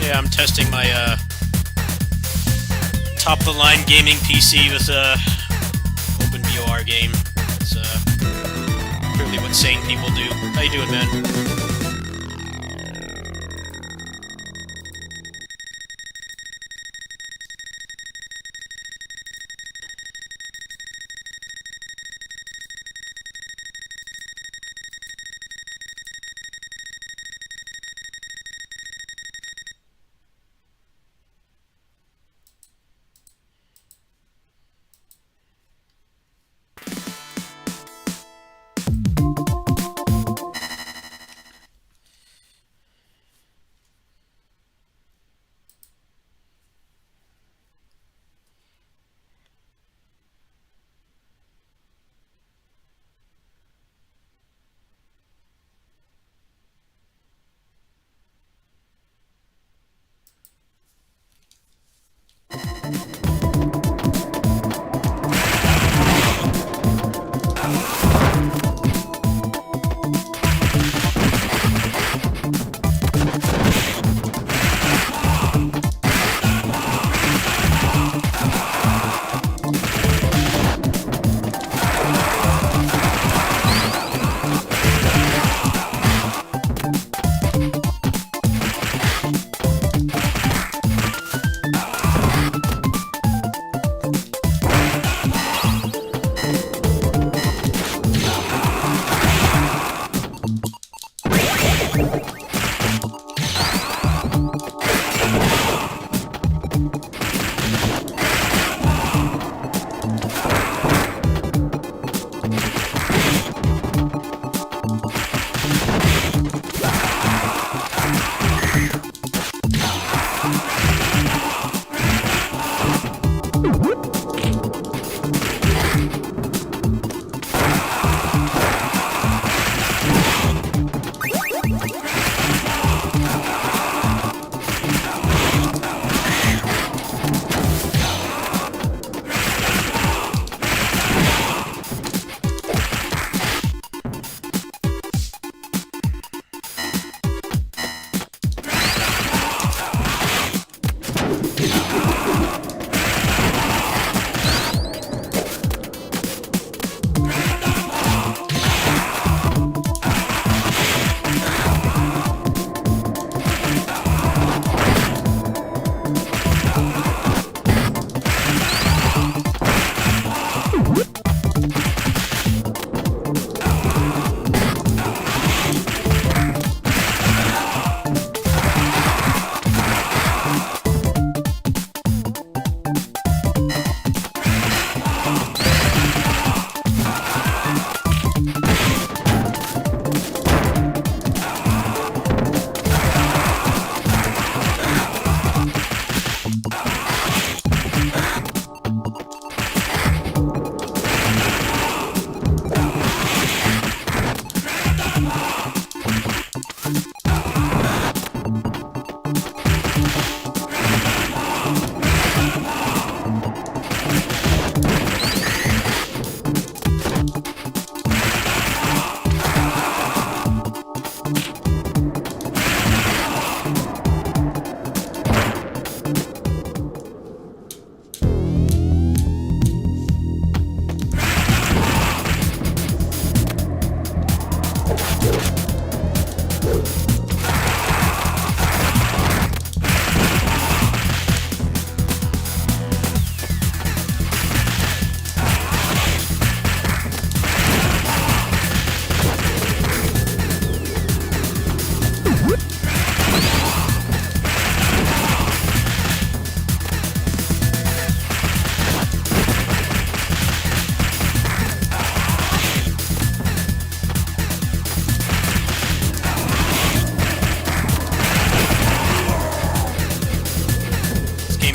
Yeah, I'm testing my top-of-the-line gaming PC with a OpenVR game. It's clearly what sane people do. How you doing, man?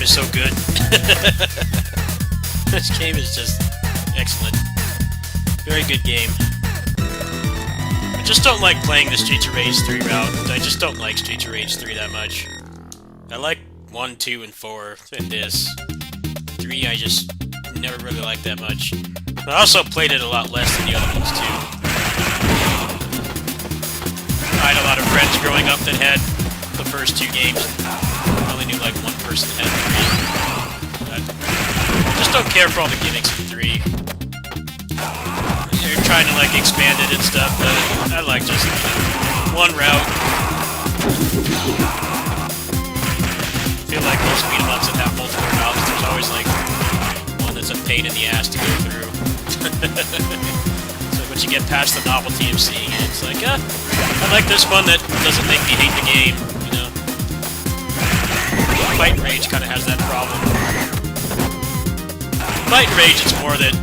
is so good. This game is just excellent. Very good game. I just don't like playing the Streets of Rage 3 route. I just don't like Streets of Rage 3 that much. I like 1, 2, and 4 in this. 3 I just never really liked that much. I also played it a lot less than the other ones too. I had a lot of friends growing up that had the first 2 games. I only knew like one person that had 3. But I just don't care for all the gimmicks in 3. You're trying to like expand it and stuff, but I like just one route. I feel like most beat 'em ups that have multiple routes, there's always like one that's a pain in the ass to go through. So once you get past the novelty of seeing it, it's like, I like this one that doesn't make me hate the game, you know? Fight and Rage kind of has that problem. Fight and Rage, it's more that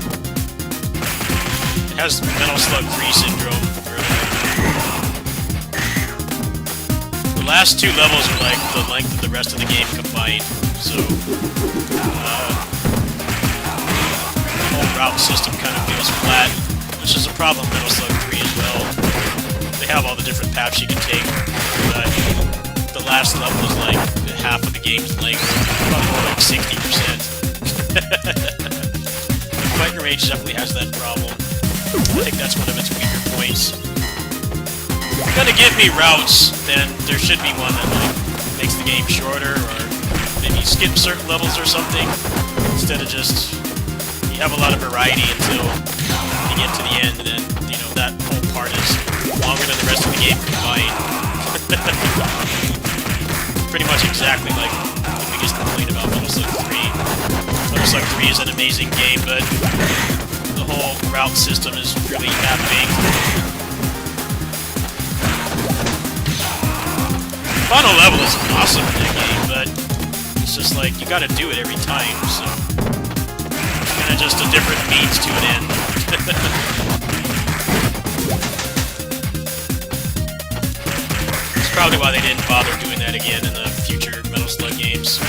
it has Metal Slug 3 syndrome. The last 2 levels are like the length of the rest of the game combined, so route system kind of feels flat, which is a problem in Metal Slug 3 as well. They have all the different paths you can take, but the last level is like half of the game's length, probably more like 60%. Fight and Rage definitely has that problem. I think that's one of its weaker points. If you're gonna give me routes, then there should be one that like makes the game shorter, or maybe skip certain levels or something, instead of just have a lot of variety until you get to the end, and then, you know, that whole part is longer than the rest of the game combined. Pretty much exactly like the biggest complaint about Metal Slug 3. Metal Slug 3 is an amazing game, but the whole route system is really half-baked. Final level is awesome in that game, but it's just like, you gotta do it every time, so kind of just a different means to an end. It's probably why they didn't bother doing that again in the future Metal Slug games.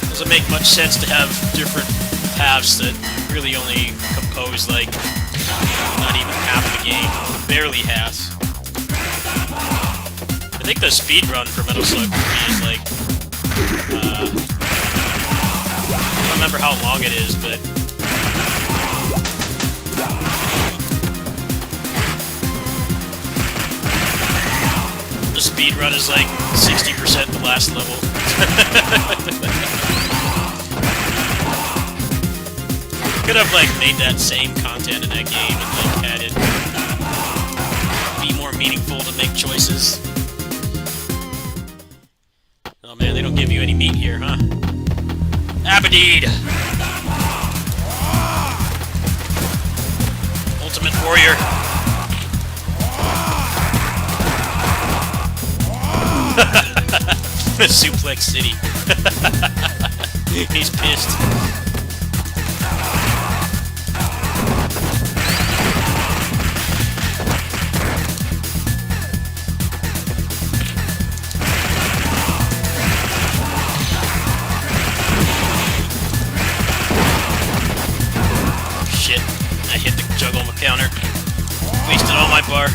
Doesn't make much sense to have different paths that really only compose like not even half the game, barely half. I think the speedrun for Metal Slug 3 is like, I don't remember how long it is, but the speedrun is like 60% the last level. Could have like made that same content in that game and like had it be more meaningful to make choices. Oh man, they don't give you any meat here, huh? Abadid! Ultimate Warrior. Suplex City. He's pissed. Counter. Wasted all my bar.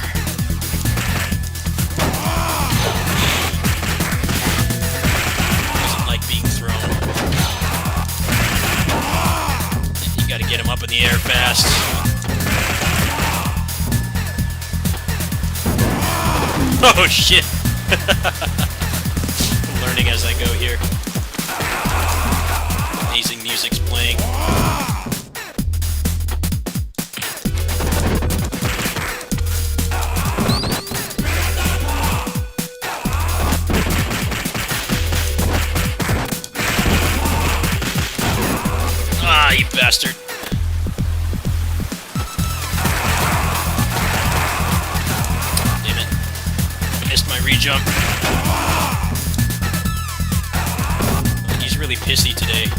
Doesn't like being thrown. You gotta get him up in the air fast. Oh shit! I'm learning as I go here. Amazing music's playing. You bastard. Damn it. Missed my re-jump. He's really pissy today.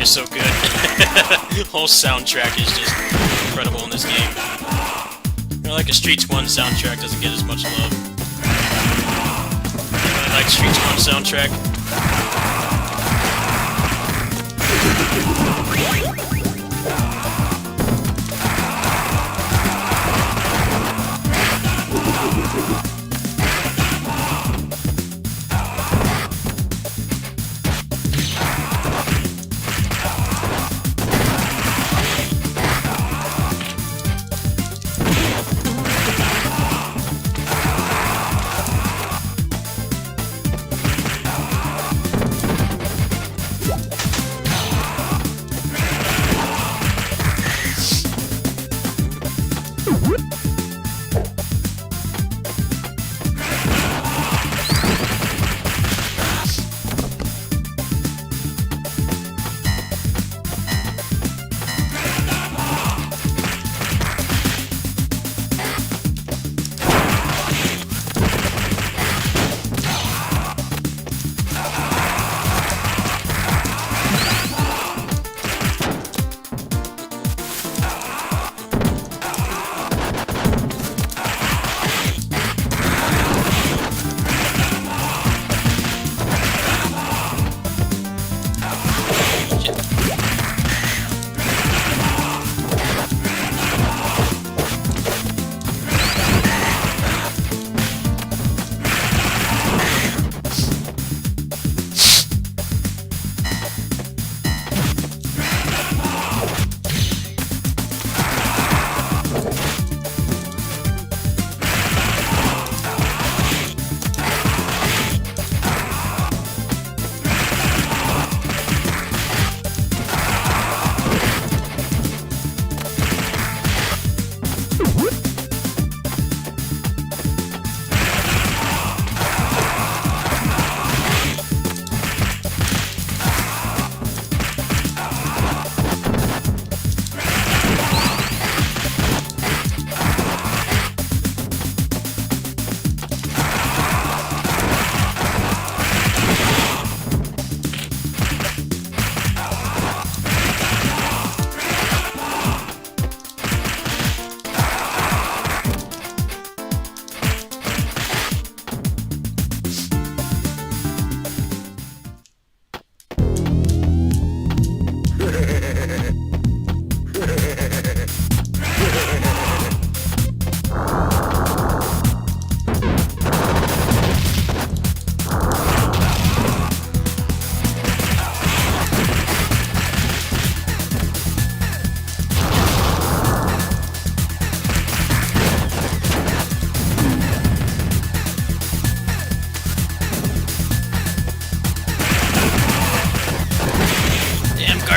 is so good. The whole soundtrack is just incredible in this game. I like a Streets 1 soundtrack doesn't get as much love. I like Streets 1 soundtrack.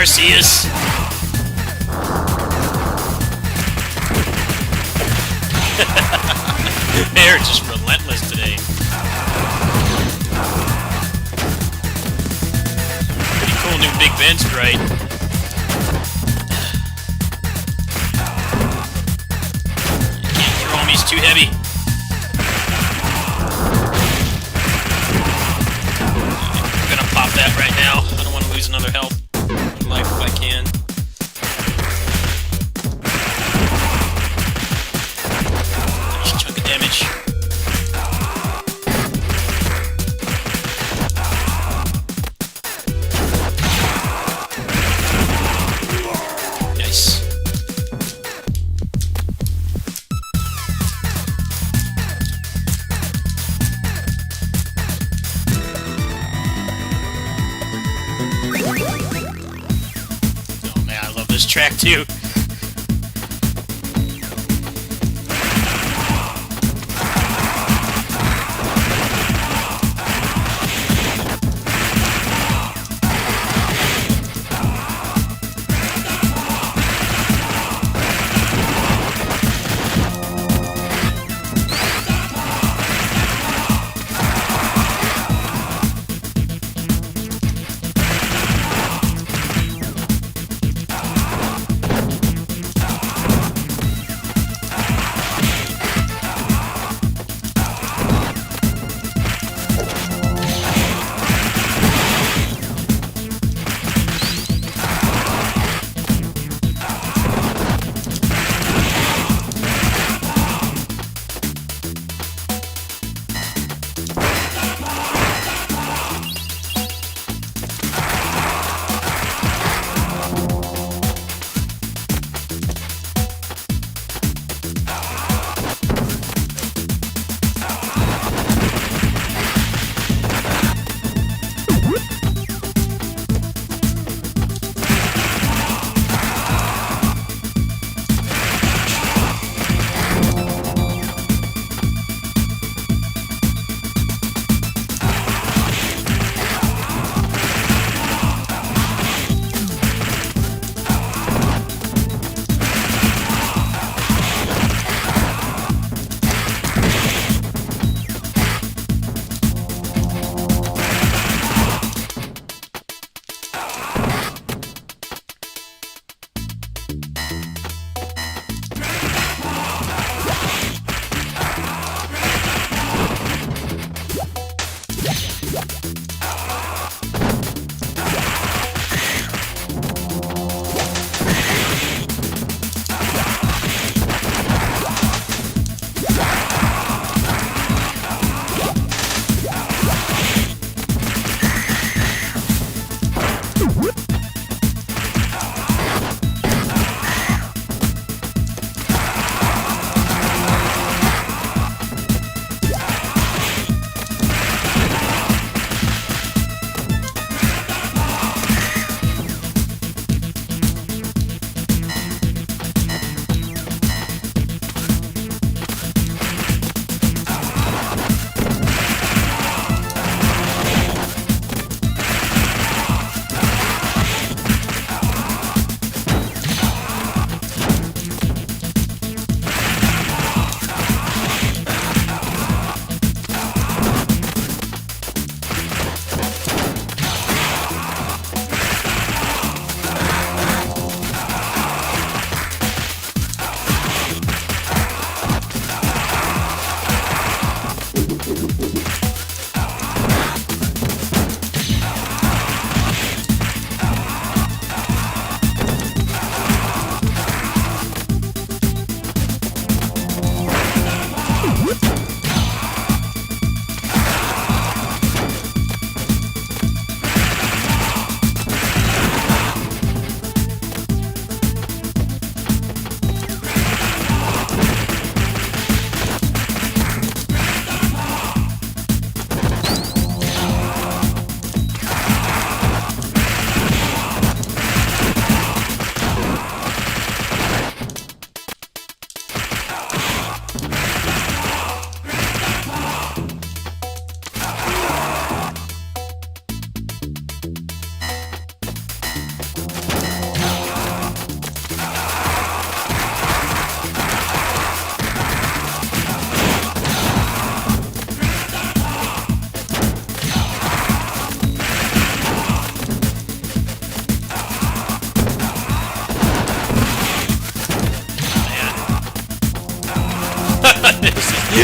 Arceus. They're just relentless today. Pretty cool new Big Ben sprite. Can't throw him, he's too heavy. I'm gonna pop that right now. I don't want to lose another health. Life if I can. Nice chunk of damage. Nice. This track too.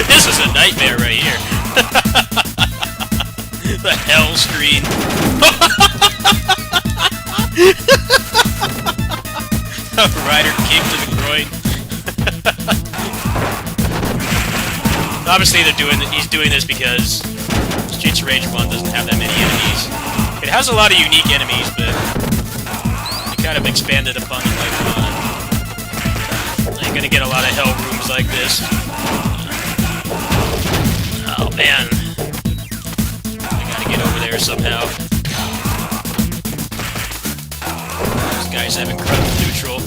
This is a nightmare right here. The hell screen. Rider kick to the groin. Obviously, he's doing this because Streets of Rage 1 doesn't have that many enemies. It has a lot of unique enemies, but they kind of expanded upon them later on. You're gonna get a lot of hell rooms like this. Oh man. I gotta get over there somehow. These guys have incredible neutral.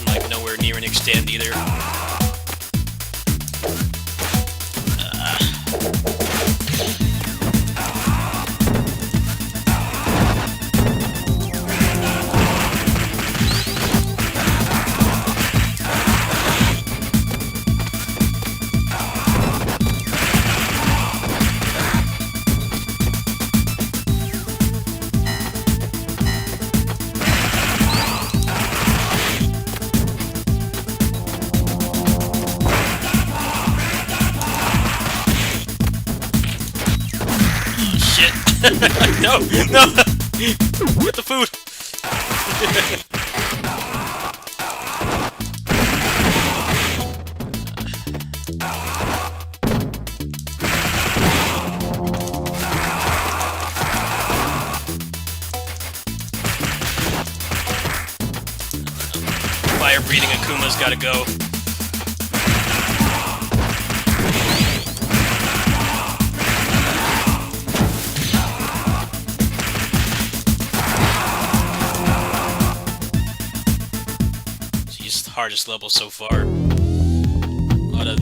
Like nowhere near an extend either. No! No! Get the food! Fire-breathing Akuma's gotta go. Hardest level so far. A lot of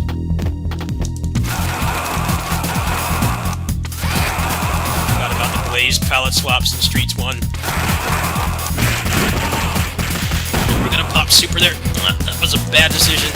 forgot about the Blaze palette swaps in Streets 1. We're gonna pop super there. That was a bad decision.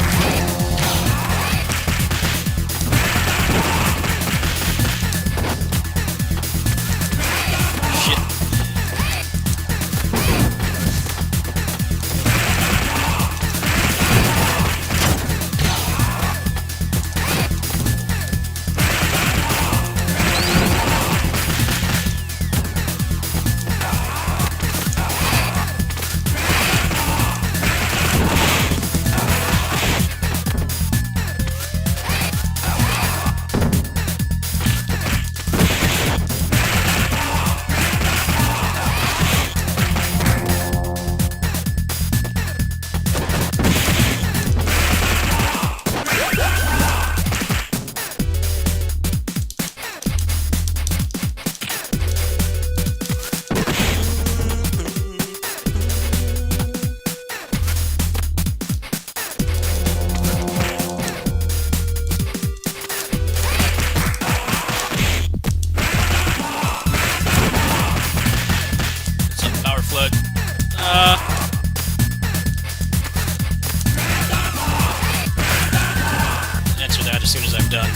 Answer that as soon as I'm done.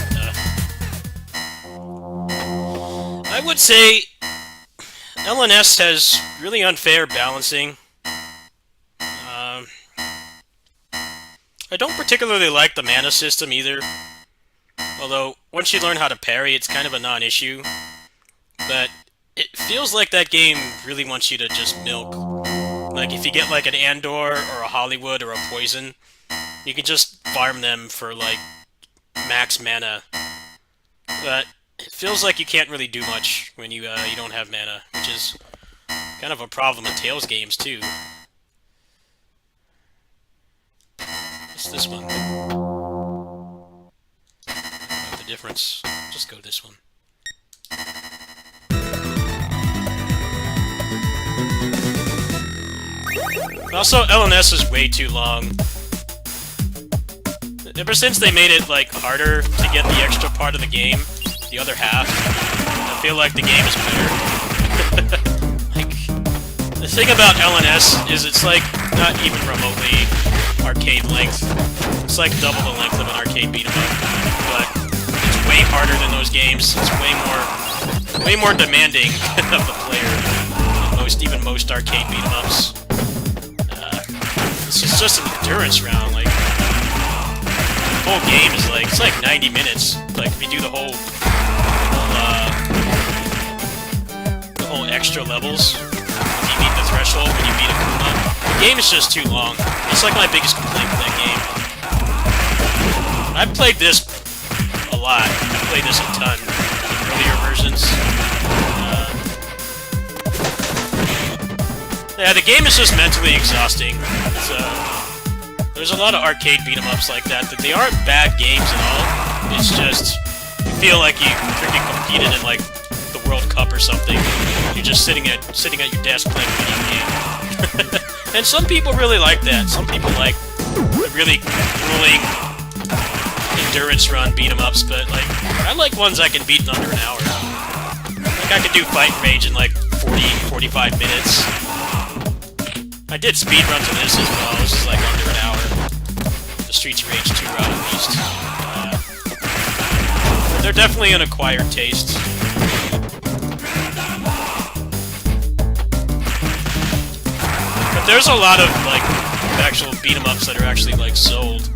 I would say LNS has really unfair balancing. I don't particularly like the mana system either. Although, once you learn how to parry, it's kind of a non-issue. But it feels like that game really wants you to just milk. Like, if you get, like, an Andor, or a Hollywood, or a Poison, you can just farm them for, like, max mana. But it feels like you can't really do much when you don't have mana, which is kind of a problem in Tales games, too. What's this one? The difference. Just go this one. Also, LNS is way too long. Ever since they made it, like, harder to get the extra part of the game, the other half, I feel like the game is better. Like, the thing about LNS is it's, like, not even remotely arcade length. It's like double the length of an arcade beat-em-up, but it's way harder than those games. It's way more demanding of the player than even most arcade beat-em-ups. it's just an endurance round. Like the whole game is like it's like 90 minutes. Like if you do the whole extra levels, if you beat the threshold when you beat Akuma, the game is just too long. It's like my biggest complaint with that game. I've played this a lot. I've played this a ton in earlier versions. Yeah, the game is just mentally exhausting. There's a lot of arcade beat-em-ups like that they aren't bad games at all. It's just you feel like you freaking competed in like the World Cup or something. You're just sitting at your desk playing a video game. And some people really like that. Some people like the really grueling endurance run beat-em-ups, but like I like ones I can beat in under an hour. Like I could do Fight Rage in like 40-45 minutes. I did speedruns of this as well. This is like under an hour. The Streets of Rage 2 route at least. They're definitely an acquired taste. But there's a lot of like actual beat 'em ups that are actually like sold.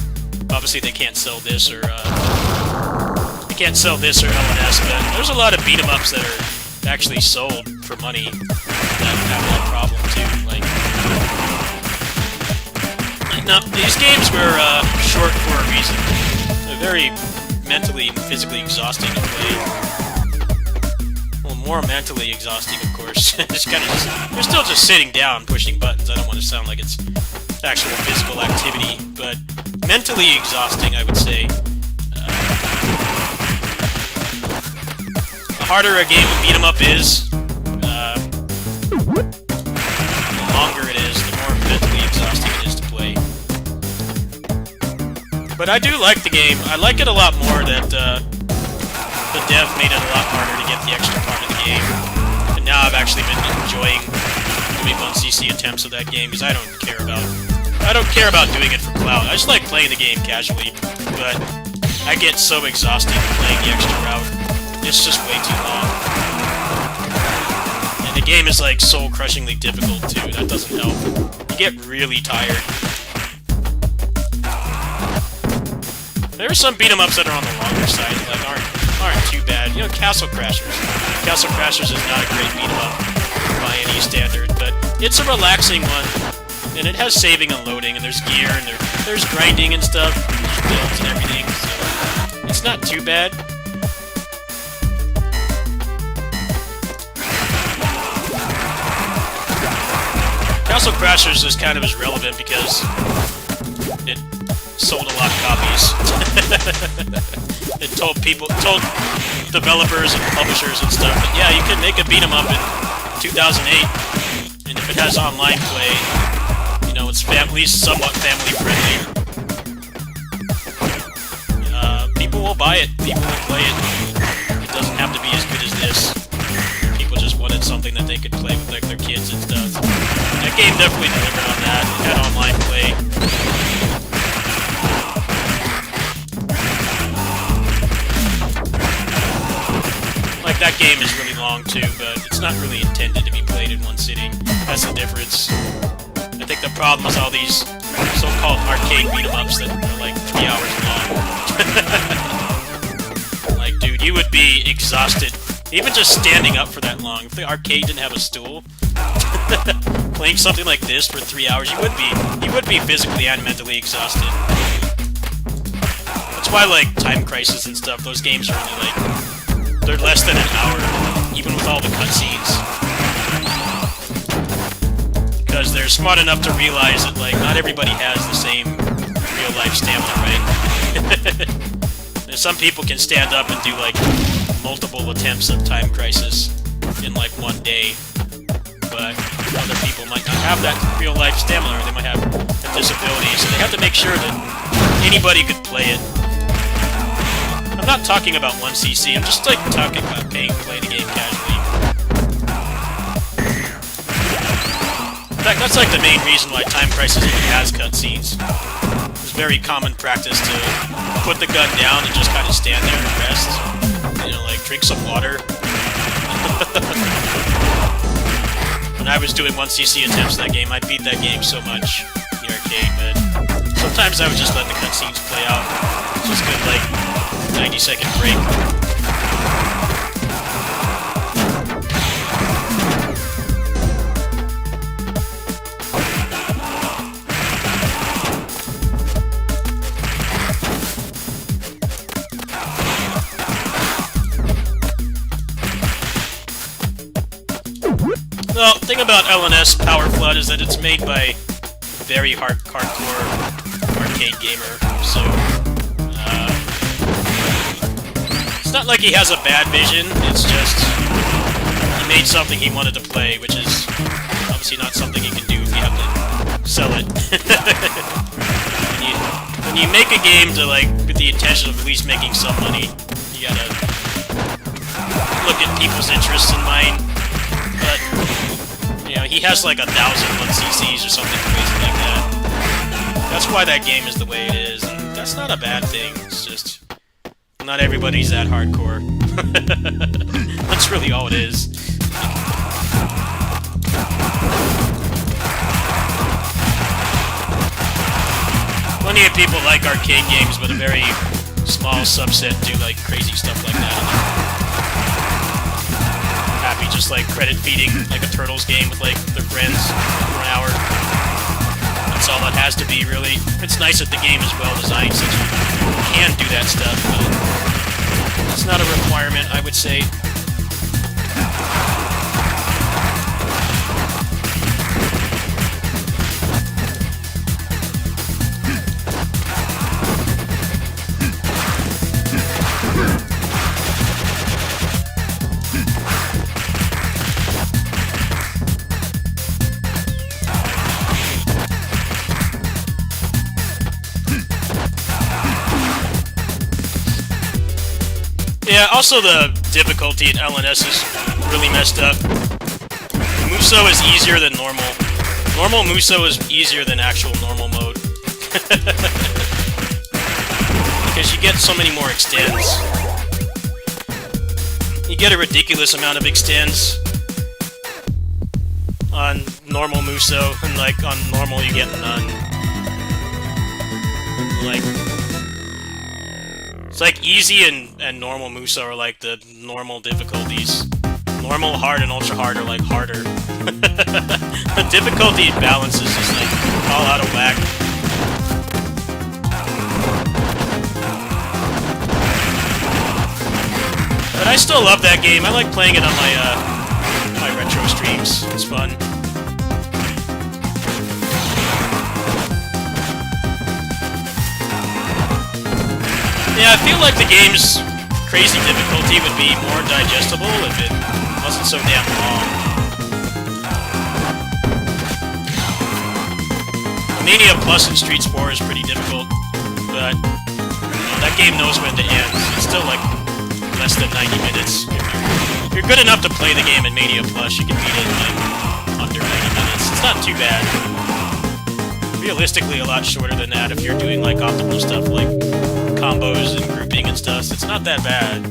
Obviously they can't sell this or LNS, but there's a lot of beat 'em ups that are actually sold for money that have that problem too. Like, now these games were short for a reason. They're very mentally and physically exhausting to play. Well, more mentally exhausting, of course. It's kind of you're still just sitting down pushing buttons. I don't want to sound like it's actual physical activity, but mentally exhausting, I would say. The harder a game of beat 'em up is, the longer it is, the more mentally exhausting it is to play. But I do like the game. I like it a lot more that the dev made it a lot harder to get the extra part of the game. And now I've actually been enjoying doing 1cc attempts of that game because I don't care about doing it for clout. I just like playing the game casually, but I get so exhausted playing the extra route. It's just way too long. And the game is like soul-crushingly difficult too. That doesn't help. You get really tired. There are some beat 'em ups that are on the longer side, like aren't too bad. You know, Castle Crashers. Castle Crashers is not a great beat 'em up by any standard, but it's a relaxing one. And it has saving and loading, and there's gear, and there's grinding and stuff, there's builds and everything, so it's not too bad. Castle Crashers is kind of as relevant because it sold a lot of copies. It told developers and publishers and stuff that, yeah, you can make a beat 'em up in 2008, and if it has online play, you know, it's at least somewhat family friendly. People will buy it. People will play it. It doesn't have to be as good as this. People just wanted something that they could play with like their kids and stuff. That game definitely delivered on that. It had online play. Like, that game is really long too, but it's not really intended to be played in one sitting. That's the difference. I think the problem is all these so-called arcade beat-em-ups that are like 3 hours long. Like, dude, you would be exhausted. Even just standing up for that long. If the arcade didn't have a stool, playing something like this for 3 hours, you would be physically and mentally exhausted. That's why, like, Time Crisis and stuff, those games are only, like, they're less than an hour, even with all the cutscenes. Because they're smart enough to realize that, like, not everybody has the same real-life stamina, right? Some people can stand up and do, like, multiple attempts of Time Crisis in, like, one day. But other people might not have that real-life stamina, or they might have a disability, so they have to make sure that anybody could play it. I'm not talking about 1cc, I'm just, like, talking about playing the game casually. In fact, that's like the main reason why Time Crisis even has cutscenes. It's very common practice to put the gun down and just kind of stand there and rest. You know, like, drink some water. When I was doing 1cc attempts in that game, I beat that game so much in the arcade. arcade, but sometimes I would just let the cutscenes play out. Just good, like, 90-second break. Well, the thing about LNS Power Flood is that it's made by a very hardcore arcade gamer, so it's not like he has a bad vision, it's just he made something he wanted to play, which is obviously not something you can do if you have to sell it. when you make a game to, like, with the intention of at least making some money, you gotta look at people's interests in mind. But, you know, he has like 1,001 CCs or something crazy like that. That's why that game is the way it is, and that's not a bad thing. It's just not everybody's that hardcore. That's really all it is. Plenty of people like arcade games, but a very small subset do like crazy stuff like that. Happy just like credit feeding like a Turtles game with like their friends for an hour. That's all it has to be, really. It's nice that the game is well designed since you can do that stuff, but it's not a requirement, I would say. Yeah, also the difficulty in LNS is really messed up. Muso is easier than normal. Normal Muso is easier than actual normal mode. Because you get so many more extends. You get a ridiculous amount of extends on normal Muso, and like on normal you get none. Like, it's like easy and normal Muso are like the normal difficulties. Normal, hard, and ultra hard are like harder. The difficulty balance is just like all out of whack. But I still love that game. I like playing it on my my retro streams. It's fun. Yeah, I feel like the game's crazy difficulty would be more digestible if it wasn't so damn long. Mania Plus and Street Sport is pretty difficult, but that game knows when to end. It's still like less than 90 minutes. If you're good enough to play the game in Mania Plus, you can beat it in like under 90 minutes. It's not too bad. Realistically, a lot shorter than that if you're doing like optimal stuff like combos and grouping and stuff. So it's not that bad.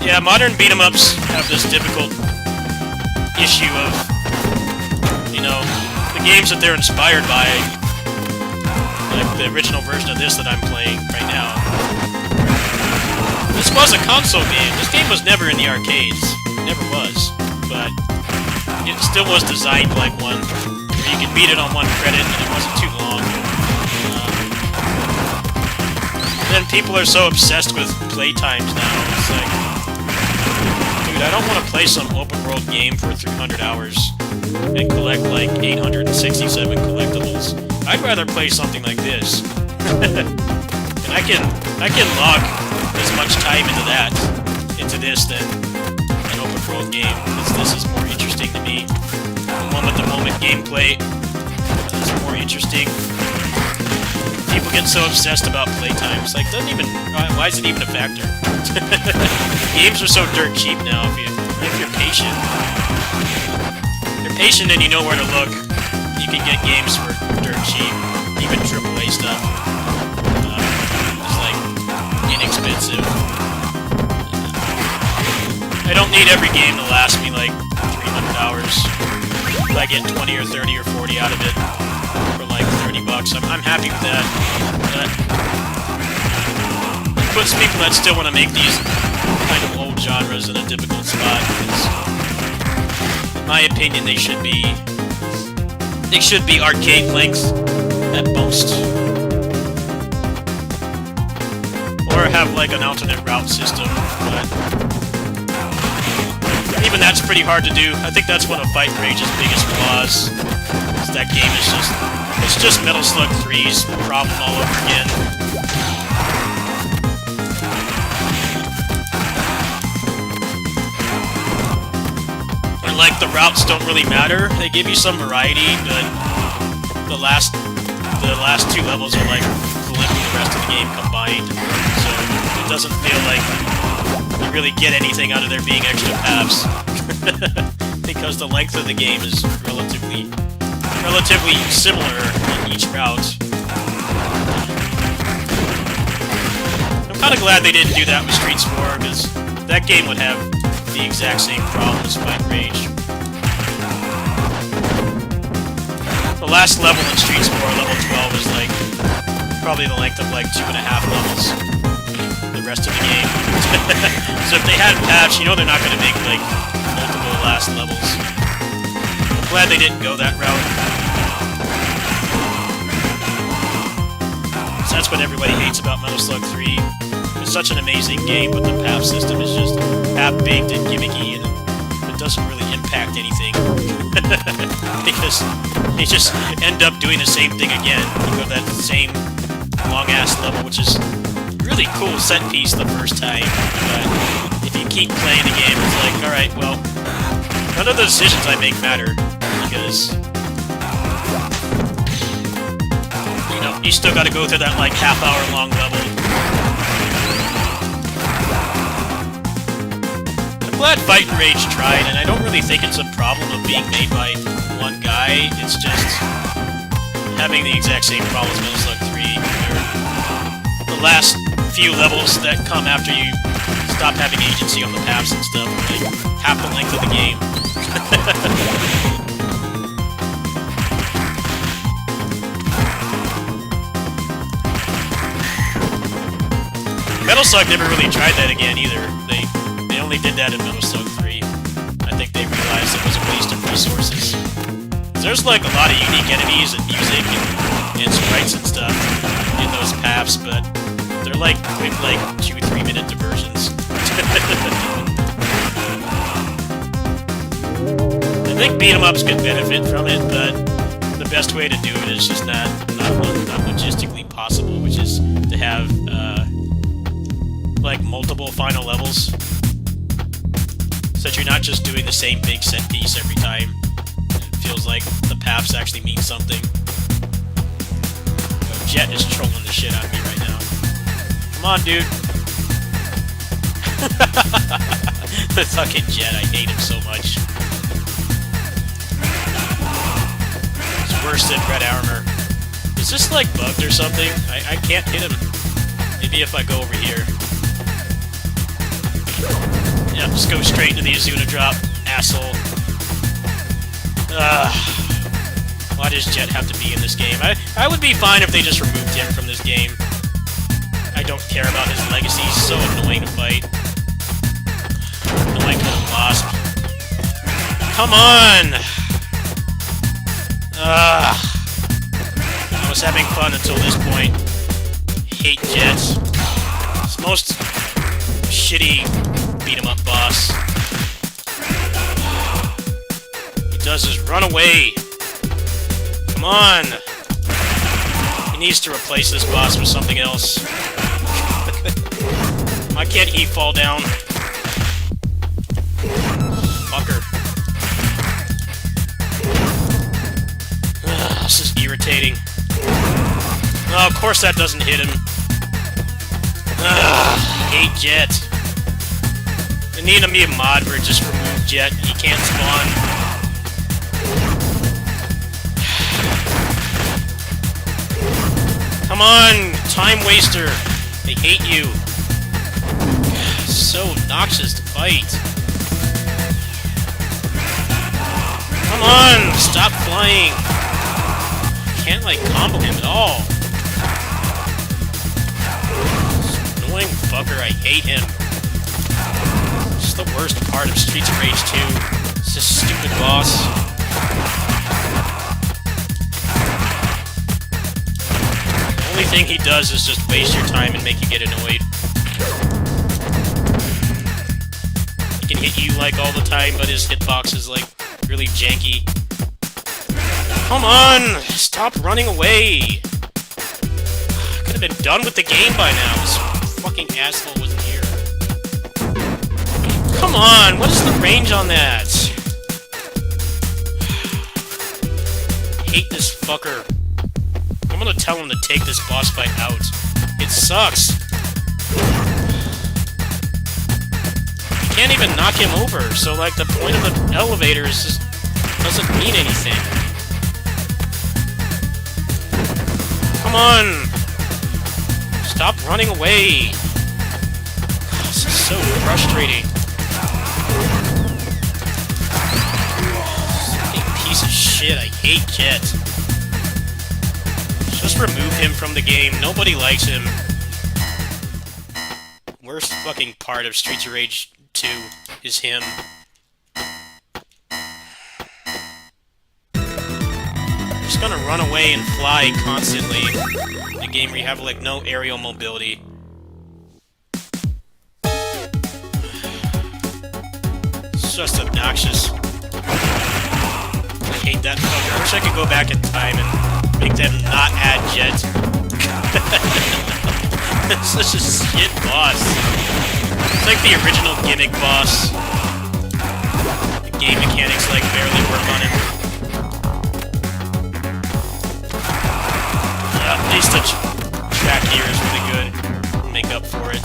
Yeah, modern beat-em-ups have this difficult issue of, you know, the games that they're inspired by, like the original version of this that I'm playing right now. This was a console game. This game was never in the arcades. Never was. But it still was designed like one, where you could beat it on one credit and it wasn't too long. Then people are so obsessed with playtimes now. It's like, dude, I don't want to play some open world game for 300 hours and collect like 867 collectibles. I'd rather play something like this. And I can log as much time into this than an open world game, because this is more interesting to me. The moment-to-moment gameplay is more interesting. People get so obsessed about playtime. It's like, why is it even a factor? Games are so dirt cheap now. If you're patient, and you know where to look, you can get games for dirt cheap, even AAA stuff. need every game to last me like 300 hours. If I get 20 or 30 or 40 out of it for like $30, I'm happy with that. But it puts people that still want to make these kind of old genres in a difficult spot. Because, in my opinion, they should be arcade length at most. Or have like an alternate route system, but even that's pretty hard to do. I think that's one of Fight Rage's biggest flaws. Is that game is just Metal Slug 3's problem all over again. And like the routes don't really matter. They give you some variety, but the last two levels are like the length of the rest of the game combined. So it doesn't feel like you really get anything out of there being extra paths. Because the length of the game is relatively similar in each route. I'm kind of glad they didn't do that with Streets 4, because that game would have the exact same problem as Fight Rage. The last level in Streets 4, level 12, is like probably the length of like 2.5 levels. The rest of the game. So if they had patched, you know they're not going to make like multiple last levels. I'm glad they didn't go that route. So that's what everybody hates about Metal Slug 3. It's such an amazing game, but the path system is just half-baked and gimmicky, and it doesn't really impact anything. Because they just end up doing the same thing again. You go that same long-ass level, which is really cool set piece the first time, but if you keep playing the game, it's like, alright, well, none of the decisions I make matter, because, you know, you still gotta go through that, like, half-hour-long level. I'm glad Fight Rage tried, and I don't really think it's a problem of being made by one guy, it's just having the exact same problem as Metal Slug 3, where the last few levels that come after you stop having agency on the paths and stuff, like half the length of the game. Metal Slug never really tried that again either. They only did that in Metal Slug 3. I think they realized it was a waste of resources. There's like a lot of unique enemies and music and sprites and stuff in those paths, but they're like quick, like 2-3 minute diversions. I think beat-em-ups could benefit from it, but the best way to do it is just not logistically possible, which is to have like multiple final levels, so that you're not just doing the same big set piece every time. It feels like the paths actually mean something. Jet is trolling the shit out of me right now. Come on, dude. The fucking Jet, I hate him so much. It's worse than Red Armor. Is this like bugged or something? I can't hit him. Maybe if I go over here. Yep, just go straight into the Azuna drop, asshole. Why does Jet have to be in this game? I would be fine if they just removed him from this game. I don't care about his legacy, he's so annoying to fight. Annoying little wasp. Come on! I was having fun until this point. Hate Jets. It's the most shitty beat-em-up boss. He does is run away. Come on! He needs to replace this boss with something else. Why can't he fall down? Fucker. This is irritating. Oh, of course that doesn't hit him. Hate Jet. I need to be a mod where just remove Jet. He can't spawn. Come on, time waster. I hate you. So obnoxious to fight. Come on! Stop flying! Can't, like, combo him at all. Annoying fucker, I hate him. This is the worst part of Streets of Rage 2. It's this stupid boss. The only thing he does is just waste your time and make you get annoyed. He can hit you, like, all the time, but his hitbox is, like, really janky. Come on! Stop running away! I could have been done with the game by now. This fucking asshole wasn't here. Come on! What is the range on that? I hate this fucker. I'm gonna tell him to take this boss fight out. It sucks. You can't even knock him over, so like the point of the elevator is just doesn't mean anything. Come on! Stop running away! This is so frustrating. Fucking piece of shit, I hate Jet. Just remove him from the game, nobody likes him. Worst fucking part of Streets of Rage 2 is him. Just gonna run away and fly constantly in a game where you have, like, no aerial mobility. It's just obnoxious. I hate that fucker. I wish I could go back in time and make them not add Jet. It's such a shit boss. It's like the original gimmick boss. The game mechanics, like, barely work on him. At least the track here is really good. Make up for it.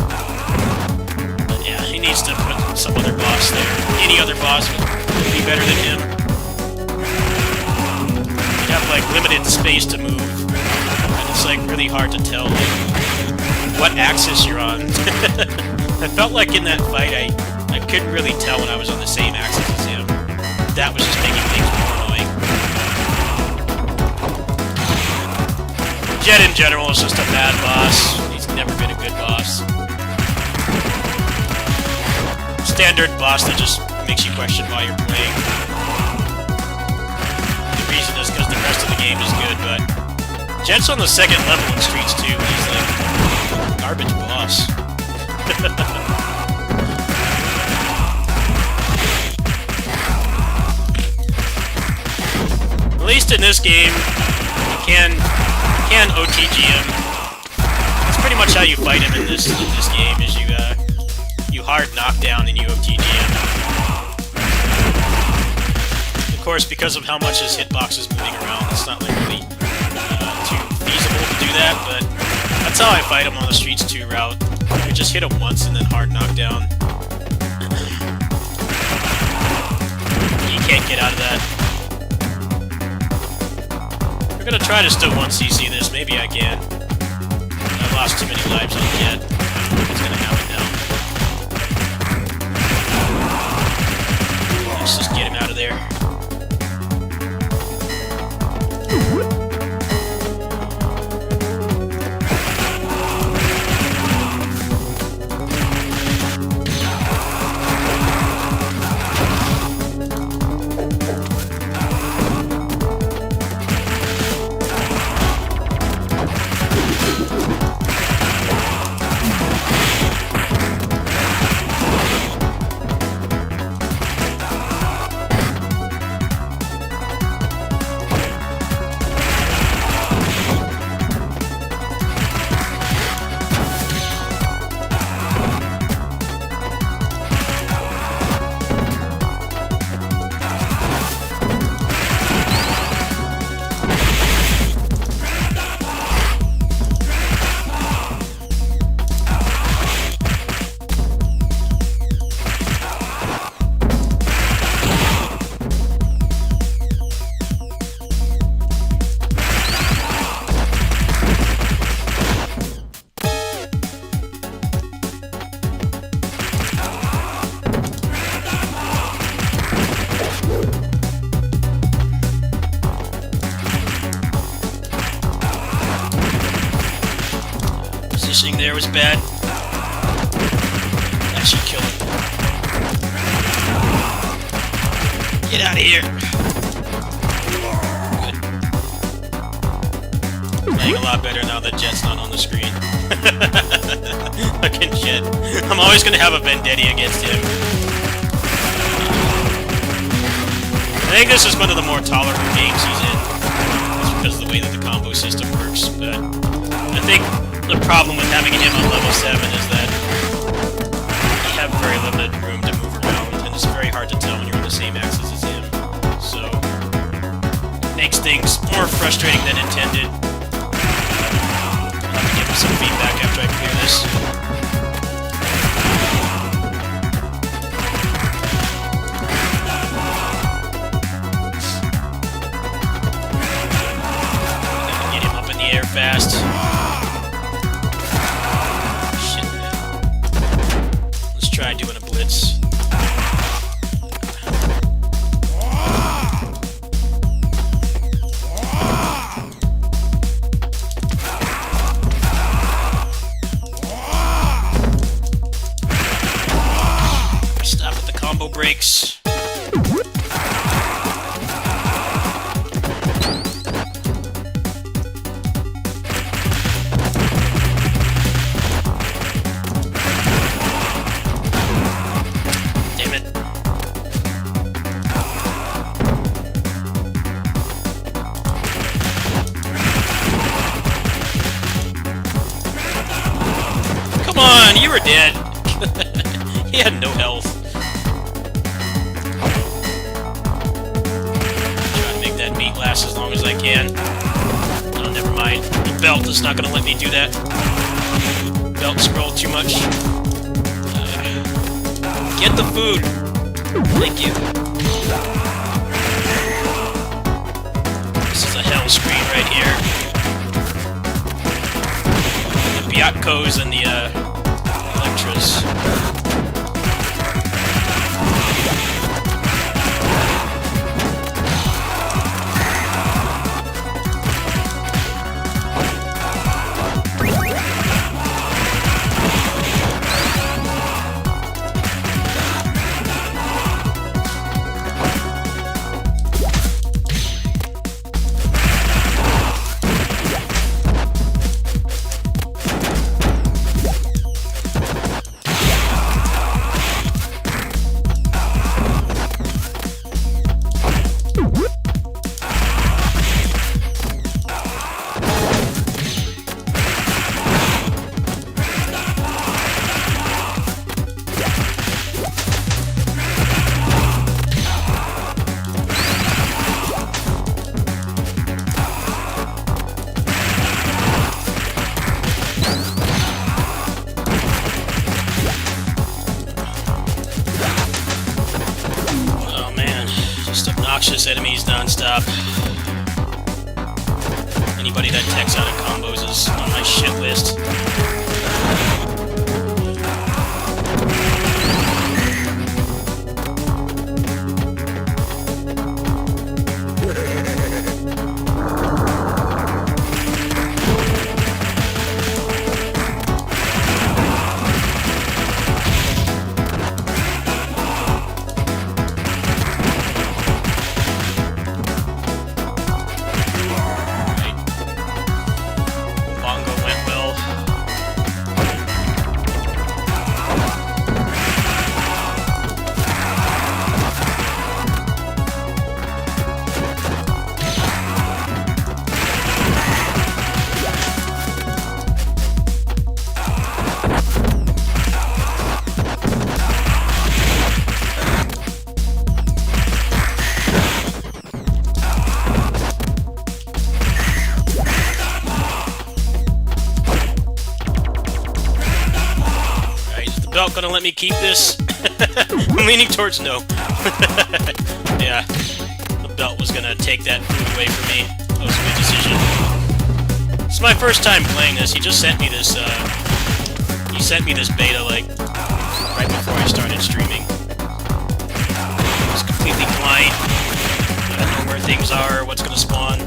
But yeah, he needs to put some other boss there. Any other boss would be better than him. You have, like, limited space to move. And it's, like, really hard to tell, like, what axis you're on. I felt like in that fight, I couldn't really tell when I was on the same axis as him. That was just making things more annoying. Jet in general is just a bad boss. He's never been a good boss. Standard boss that just makes you question why you're playing. The reason is because the rest of the game is good, but Jet's on the second level in Streets 2, and he's like a garbage boss. At least in this game, you can OTG him. That's pretty much how you fight him in this game. Is you hard knock down and you OTG him. Of course, because of how much his hitbox is moving around, it's not like really too feasible to do that. But that's how I fight him on the Streets 2 route. You just hit him once and then hard knock down. You can't get out of that. I'm gonna try to still 1cc this, maybe I can. I lost too many lives on Jet. It's gonna happen now. Let's just get him out of there. bad. That should kill him. Get out of here. Good. Playing a lot better now that Jet's not on the screen. Fucking Jet. I'm always gonna have a vendetta against him. I think this is one of the more tolerable games he's in. It's because of the way that the combo system works, but I think the problem with having him on level 7 is that you have very limited room to move around, and it's very hard to tell when you're on the same axis as him. So, it makes things more frustrating than intended. I'll have to give him some feedback after I clear this. Fast. Shit, man. Let's try doing a blitz. Stop at the combo breaks. Come on, you were dead. He had no health. Try to make that meat last as long as I can. Oh, never mind. The belt is not gonna let me do that. Belt scrolled too much. Get the food. Thank you. This is a hell screen right here. The Byakuos and the Electras. Obnoxious enemies non-stop. Anybody that techs out of combos is on my shit list. Belt gonna let me keep this? I'm leaning towards no. Yeah, the belt was gonna take that food away from me. That was a good decision. It's my first time playing this. He just sent me this. He sent me this beta like right before I started streaming. I was completely blind. I don't know where things are, what's gonna spawn.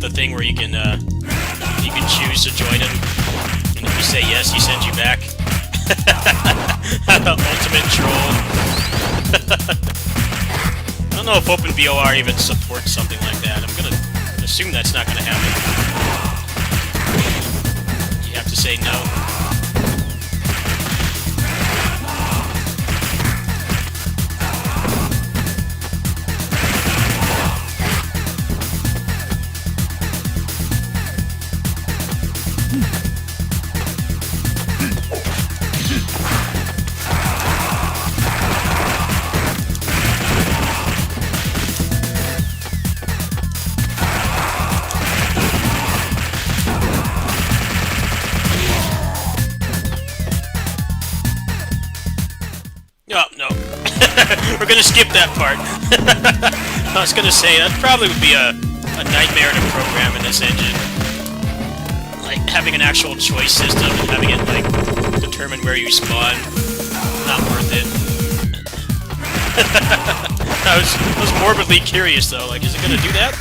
the thing where you can choose to join him, and if you say yes, he sends you back. Ultimate troll. I don't know if OpenVOR even supports something like that. I'm gonna assume that's not gonna happen. You have to say no. Oh, no. We're gonna skip that part. I was gonna say, that probably would be a nightmare to program in this engine. Like, having an actual choice system and having it, like, determine where you spawn. Not worth it. I was morbidly curious, though. Like, is it gonna do that?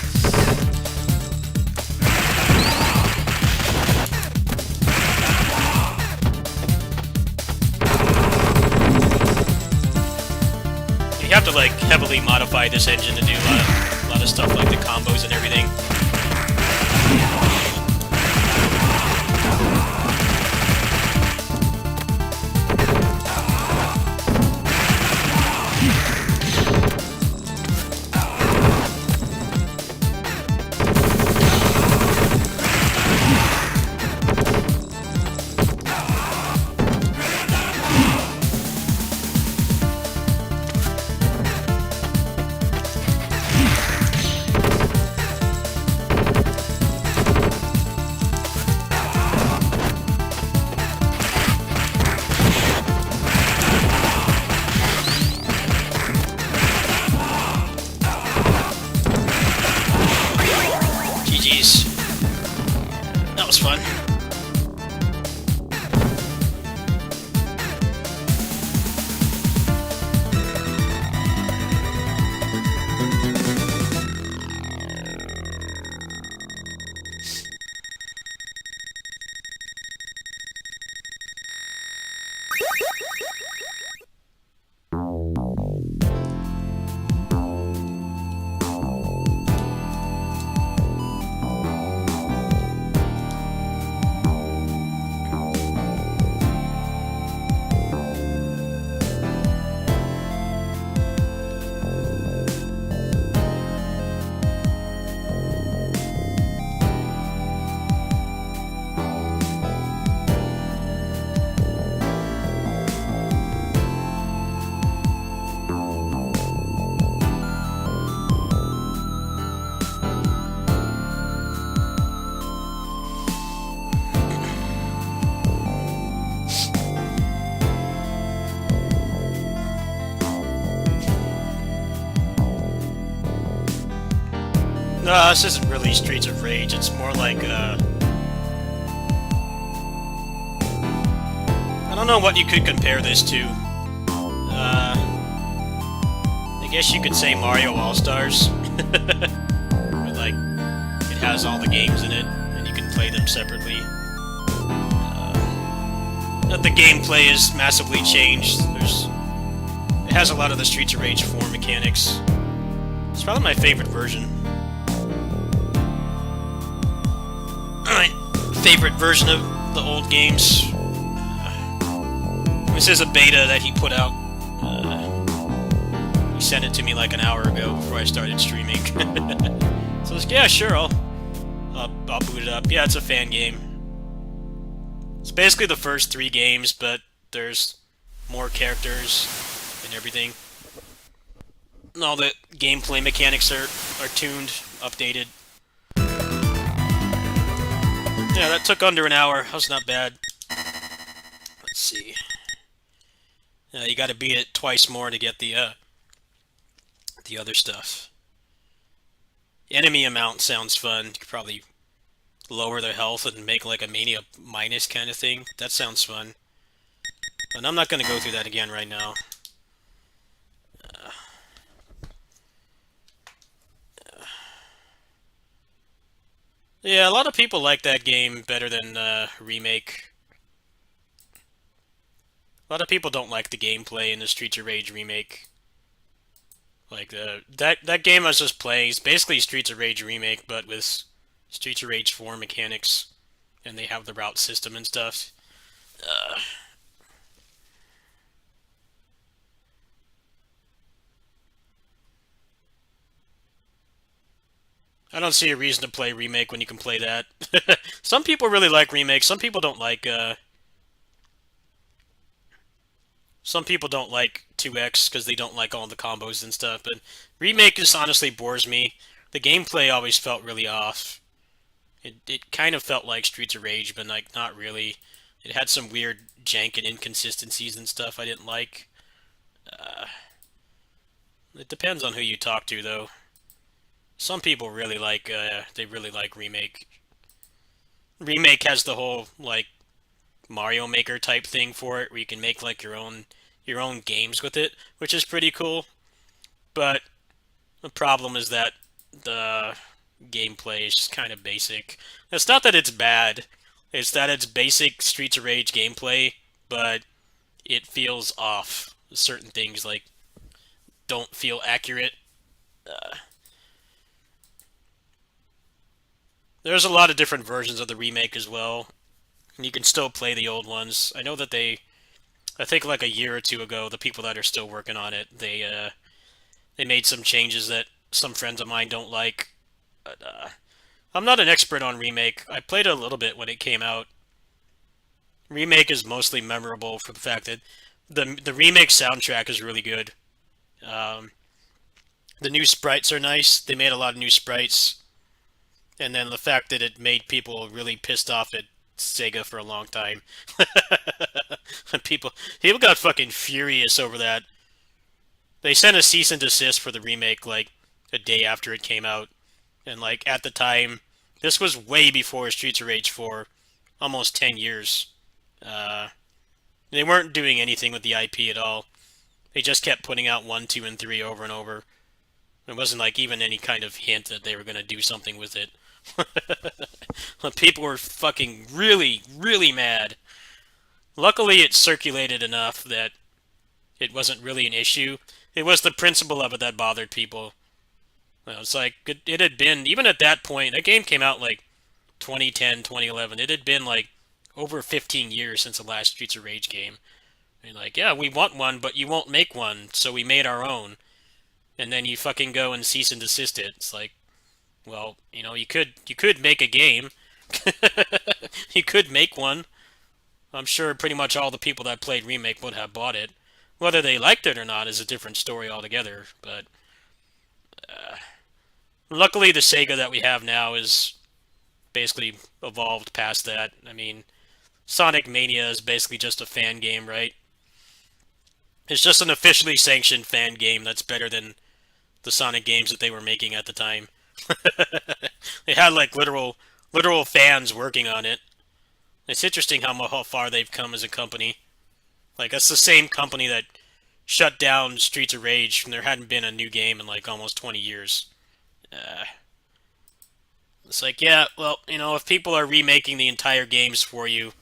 You have to, like, heavily modify this engine to do a lot of stuff like the combos and everything. GG's. That was fun. No, this isn't really Streets of Rage. It's more like, I don't know what you could compare this to. I guess you could say Mario All-Stars. Where, like, it has all the games in it, and you can play them separately. The gameplay is massively changed. It has a lot of the Streets of Rage 4 mechanics. It's probably my favorite version. Favorite version of the old games. This is a beta that he put out. He sent it to me like an hour ago before I started streaming. So I was like, yeah, sure, I'll boot it up. Yeah, it's a fan game. It's basically the first 3 games, but there's more characters and everything. And all the gameplay mechanics are tuned, updated. Yeah, that took under an hour. That was not bad. Let's see. You gotta beat it twice more to get the other stuff. Enemy amount sounds fun. You could probably lower their health and make like a Mania minus kind of thing. That sounds fun. And I'm not gonna go through that again right now. Yeah, a lot of people like that game better than Remake. A lot of people don't like the gameplay in the Streets of Rage remake. Like that game I was just playing is basically Streets of Rage remake, but with Streets of Rage 4 mechanics, and they have the route system and stuff. Uh, I don't see a reason to play remake when you can play that. Some people really like remake. Some people don't like. Some people don't like 2X because they don't like all the combos and stuff. But remake just honestly bores me. The gameplay always felt really off. It kind of felt like Streets of Rage, but like not really. It had some weird jank and inconsistencies and stuff I didn't like. Uh, it depends on who you talk to, though. Some people really like they really like remake. Remake has the whole like Mario Maker type thing for it, where you can make like your own games with it, which is pretty cool. But the problem is that the gameplay is just kind of basic. It's not that it's bad; it's that it's basic Streets of Rage gameplay, but it feels off. Certain things like don't feel accurate. Uh, there's a lot of different versions of the remake as well, and you can still play the old ones. I know that I think like a year or two ago, the people that are still working on it, they made some changes that some friends of mine don't like. But I'm not an expert on remake. I played it a little bit when it came out. Remake is mostly memorable for the fact that the remake soundtrack is really good. Um, the new sprites are nice. They made a lot of new sprites, and then the fact that it made people really pissed off at Sega for a long time. people got fucking furious over that. They sent a cease and desist for the remake like a day after it came out, and like at the time, this was way before Streets of Rage 4, almost 10 years. Uh, they weren't doing anything with the IP at all. They just kept putting out 1, 2, and 3 over and over. There wasn't like even any kind of hint that they were going to do something with it. People were fucking really, really mad. Luckily, it circulated enough that it wasn't really an issue. It was the principle of it that bothered people. It's like it had been even at that point. That game came out like 2010, 2011. It had been like over 15 years since the last Streets of Rage game. And like, yeah, we want one, but you won't make one, so we made our own. And then you fucking go and cease and desist it. It's like, well, you could make a game. You could make one. I'm sure pretty much all the people that played Remake would have bought it. Whether they liked it or not is a different story altogether. But luckily, the Sega that we have now is basically evolved past that. I mean, Sonic Mania is basically just a fan game, right? It's just an officially sanctioned fan game that's better than the Sonic games that they were making at the time. They had like literal fans working on it. It's interesting how far they've come as a company. Like that's the same company that shut down Streets of Rage, and there hadn't been a new game in like almost 20 years. Uh, it's like, yeah, well, if people are remaking the entire games for you,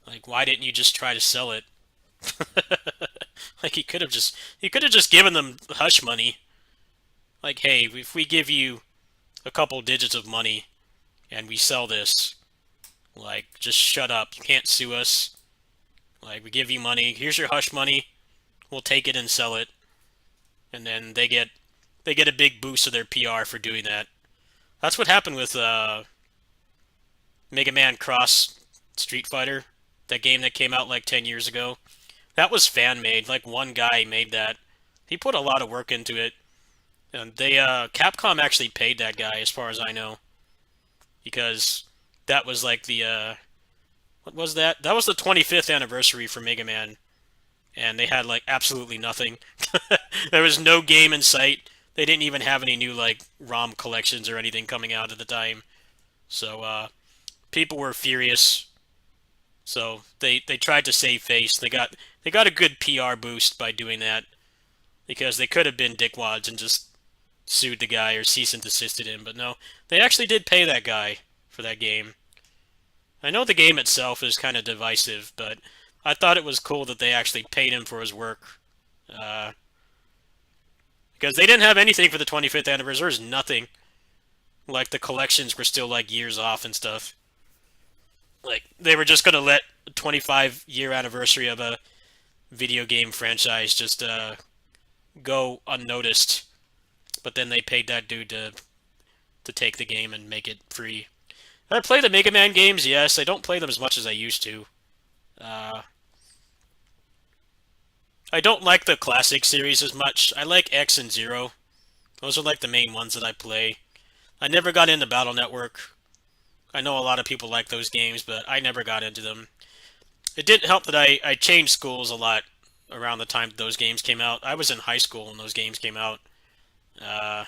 like, why didn't you just try to sell it? Like, he could have just given them hush money. Like, hey, if we give you a couple digits of money and we sell this, like, just shut up. You can't sue us. Like, we give you money. Here's your hush money. We'll take it and sell it. And then they get a big boost of their PR for doing that. That's what happened with Mega Man Cross Street Fighter, that game that came out like 10 years ago. That was fan made. Like one guy made that. He put a lot of work into it. And Capcom actually paid that guy as far as I know because that was like the what was that? That was the 25th anniversary for Mega Man and they had like absolutely nothing. There was no game in sight. They didn't even have any new like ROM collections or anything coming out at the time. So people were furious. So they tried to save face. They got a good PR boost by doing that because they could have been dickwads and just sued the guy or cease and desisted him, but no, they actually did pay that guy for that game. I know the game itself is kind of divisive, but I thought it was cool that they actually paid him for his work. Uh, because they didn't have anything for the 25th anniversary. There was nothing. Like, the collections were still, like, years off and stuff. Like, they were just gonna let a 25-year anniversary of a video game franchise just, go unnoticed. But then they paid that dude to take the game and make it free. I play the Mega Man games, yes. I don't play them as much as I used to. Uh, I don't like the classic series as much. I like X and Zero. Those are like the main ones that I play. I never got into Battle Network. I know a lot of people like those games, but I never got into them. It didn't help that I changed schools a lot around the time those games came out. I was in high school when those games came out. Uh,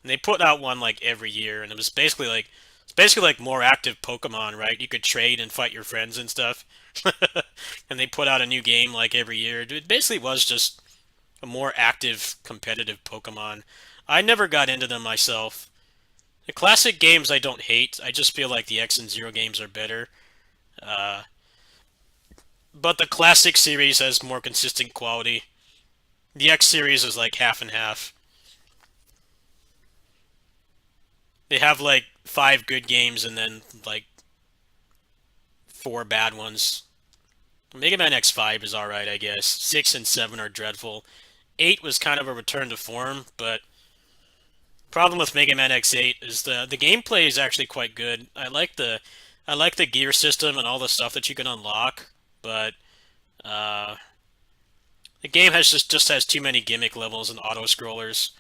and they put out one like every year, and it was basically like more active Pokemon, right? You could trade and fight your friends and stuff. And they put out a new game like every year. It basically was just a more active, competitive Pokemon. I never got into them myself. The classic games I don't hate. I just feel like the X and Zero games are better. Uh, but the classic series has more consistent quality. The X series is like half and half. They have like 5 good games and then like 4 bad ones. Mega Man X5 is alright, I guess. 6 and 7 are dreadful. 8 was kind of a return to form, but problem with Mega Man X8 is the gameplay is actually quite good. I like the gear system and all the stuff that you can unlock, but uh, the game has just has too many gimmick levels and auto scrollers.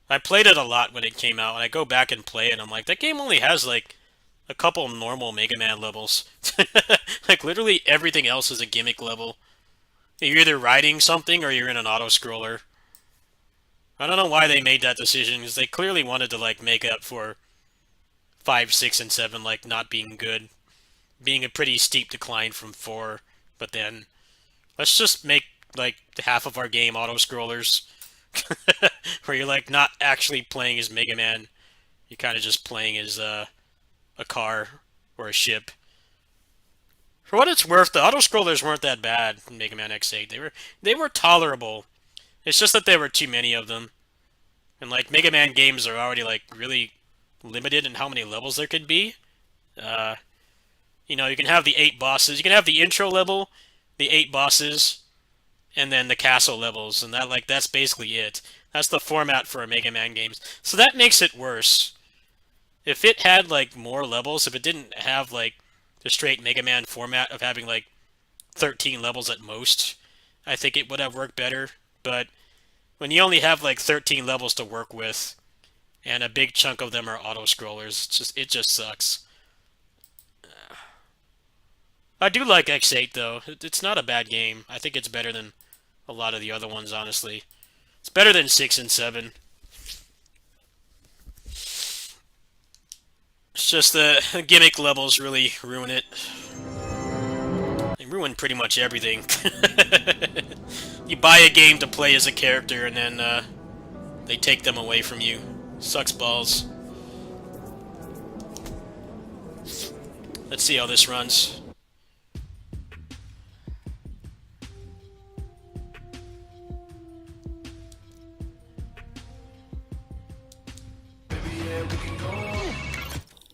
I played it a lot when it came out, and I go back and play it, and I'm like, that game only has like a couple normal Mega Man levels. Like literally everything else is a gimmick level. You're either riding something or you're in an auto scroller. I don't know why they made that decision because they clearly wanted to like make up for 5, 6, and 7 like not being good, being a pretty steep decline from 4. But then let's just make like half of our game auto scrollers, where you're like not actually playing as Mega Man. You're kind of just playing as a car or a ship. For what it's worth, the auto scrollers weren't that bad in Mega Man X8. They were tolerable. It's just that there were too many of them. And like Mega Man games are already like really limited in how many levels there could be. Uh, you can have the 8 bosses. You can have the intro level, the 8 bosses, and then the castle levels, and that's basically it. That's the format for a Mega Man games. So that makes it worse. If it had like more levels, if it didn't have like the straight Mega Man format of having like 13 levels at most, I think it would have worked better. But when you only have like 13 levels to work with, and a big chunk of them are auto scrollers, it just sucks. I do like X8 though. It's not a bad game. I think it's better than a lot of the other ones, honestly. It's better than 6 and 7. It's just the gimmick levels really ruin it. They ruin pretty much everything. You buy a game to play as a character and then they take them away from you. Sucks balls. Let's see how this runs.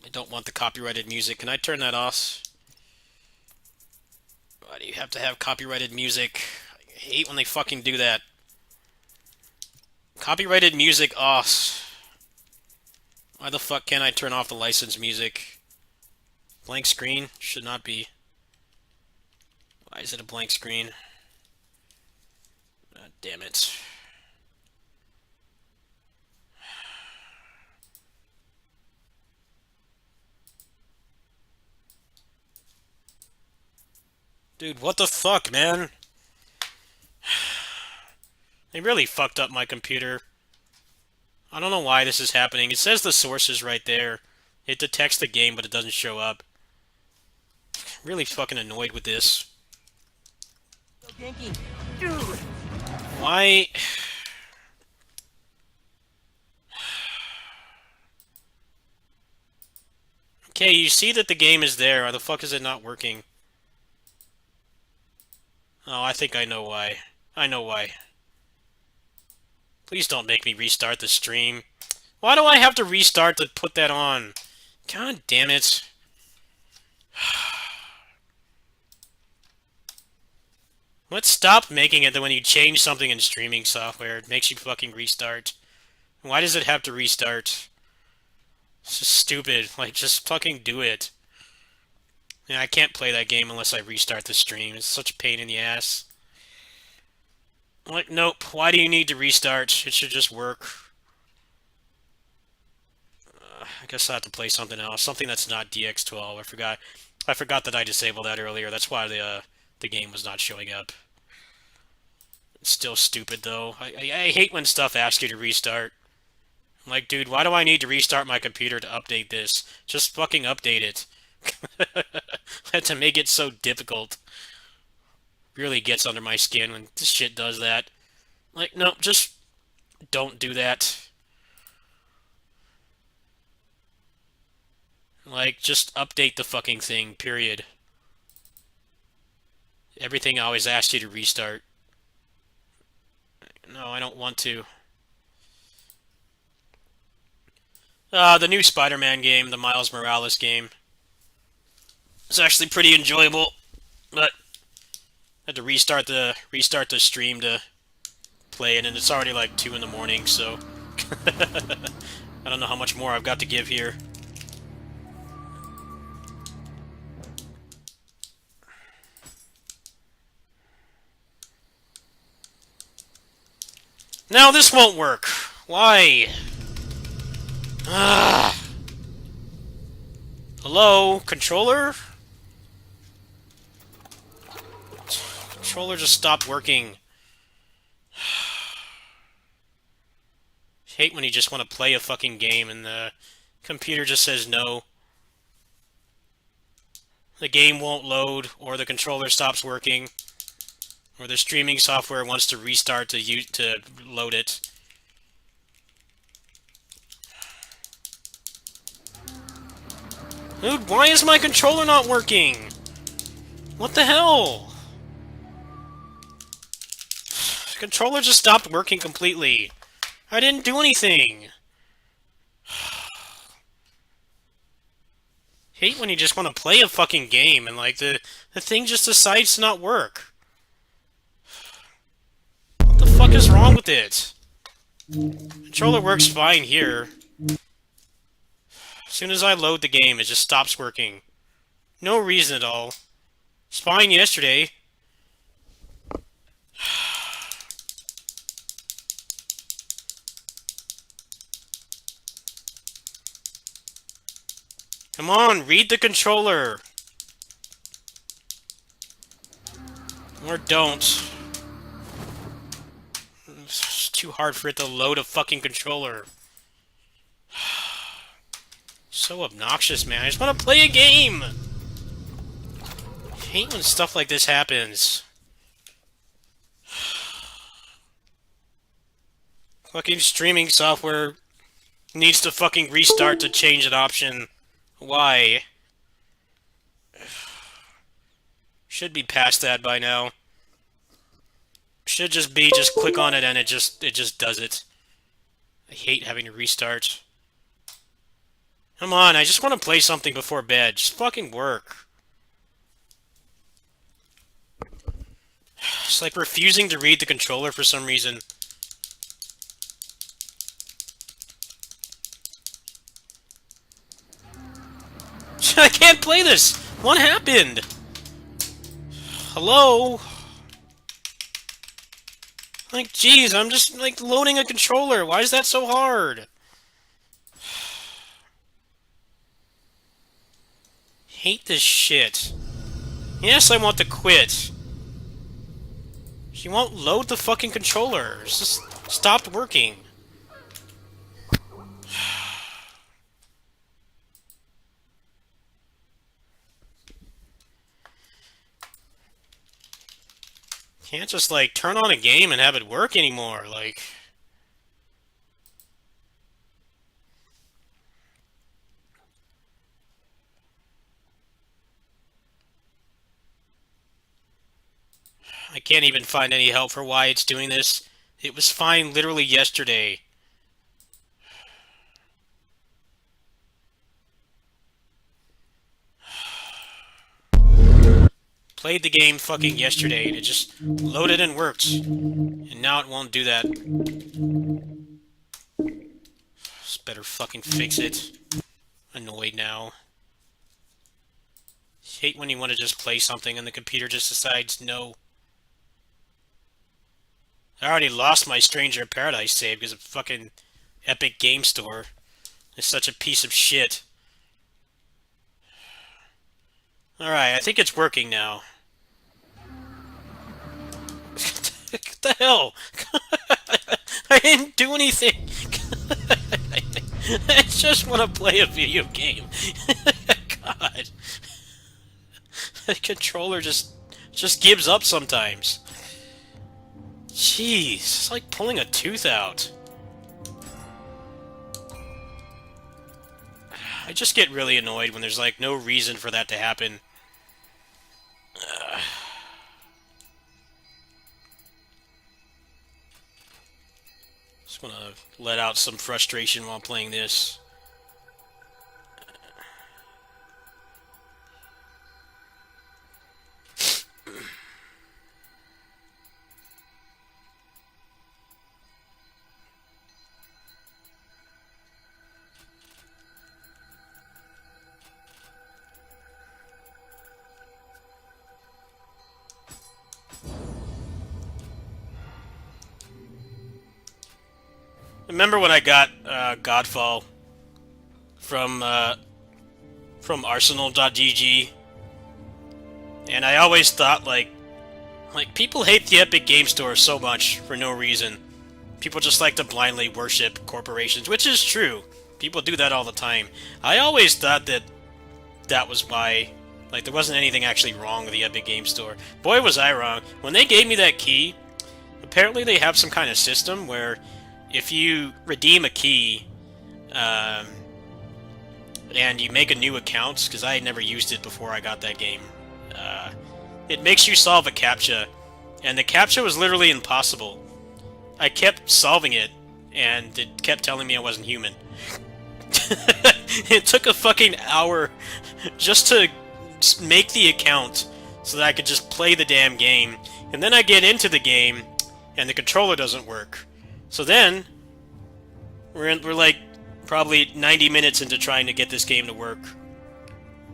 I don't want the copyrighted music. Can I turn that off? Why do you have to have copyrighted music? I hate when they fucking do that. Copyrighted music off. Why the fuck can't I turn off the licensed music? Blank screen? Should not be. Why is it a blank screen? God damn it. Dude, what the fuck, man? They really fucked up my computer. I don't know why this is happening. It says the source is right there. It detects the game, but it doesn't show up. I'm really fucking annoyed with this. Why? hey, you see that the game is there. Why the fuck is it not working? Oh, I think I know why. I know why. Please don't make me restart the stream. Why do I have to restart to put that on? God damn it. Let's stop making it that when you change something in streaming software, it makes you fucking restart. Why does it have to restart? It's just stupid. Like, just fucking do it. Yeah, I can't play that game unless I restart the stream. It's such a pain in the ass. Like, nope. Why do you need to restart? It should just work. I guess I have to play something else. Something that's not DX12. I forgot that I disabled that earlier. That's why the game was not showing up. It's still stupid, though. I hate when stuff asks you to restart. I'm like, dude, why do I need to restart my computer to update this? Just fucking update it. Had to make it so difficult. Really gets under my skin when this shit does that. Like, no, just don't do that. Like, just update the fucking thing, period. Everything always asks you to restart. No, I don't want to. The new Spider-Man game, the Miles Morales game. It's actually pretty enjoyable, but I had to restart the stream to play it, and it's already like 2 in the morning, so I don't know how much more I've got to give here. Now this won't work. Why? Ah. Hello, controller? Controller just stopped working. Hate when you just want to play a fucking game and the computer just says no. The game won't load, or the controller stops working, or the streaming software wants to restart to load it. Dude, why is my controller not working? What the hell? The controller just stopped working completely. I didn't do anything. Hate when you just want to play a fucking game and like the thing just decides to not work. What the fuck is wrong with it? Controller works fine here. As soon as I load the game, it just stops working. No reason at all. It's fine yesterday. Come on, read the controller. Or don't. It's too hard for it to load a fucking controller. So obnoxious, man. I just want to play a game! I hate when stuff like this happens. Fucking streaming software needs to fucking restart to change an option. Why? Should be past that by now. Should just be just click on it and it just does it. I hate having to restart. Come on, I just want to play something before bed. Just fucking work. It's like refusing to read the controller for some reason. I can't play this! What happened? Hello? Like, jeez, I'm just, like, loading a controller. Why is that so hard? Hate this shit. Yes, I want to quit. She won't load the fucking controller. It's just stopped working. Can't just, like, turn on a game and have it work anymore, like... I can't even find any help for why it's doing this. It was fine literally yesterday. Played the game fucking yesterday and it just loaded and worked. And now it won't do that. Just better fucking fix it. Annoyed now. Hate when you want to just play something and the computer just decides no. I already lost my Stranger of Paradise save because of fucking Epic Game Store. It's such a piece of shit. Alright, I think it's working now. What the hell? I didn't do anything. I just want to play a video game. God. The controller just gives up sometimes. Jeez, it's like pulling a tooth out. I just get really annoyed when there's like no reason for that to happen. Just want to let out some frustration while playing this. Remember when I got Godfall from Arsenal.gg, and I always thought like people hate the Epic Game Store so much for no reason. People just like to blindly worship corporations, which is true. People do that all the time. I always thought that that was why, like, there wasn't anything actually wrong with the Epic Game Store. Boy, was I wrong. When they gave me that key, apparently they have some kind of system where if you redeem a key, and you make a new account, because I had never used it before I got that game, it makes you solve a CAPTCHA, and the CAPTCHA was literally impossible. I kept solving it, and it kept telling me I wasn't human. It took a fucking hour just to make the account so that I could just play the damn game, and then I get into the game, and the controller doesn't work. So then, we're like probably 90 minutes into trying to get this game to work.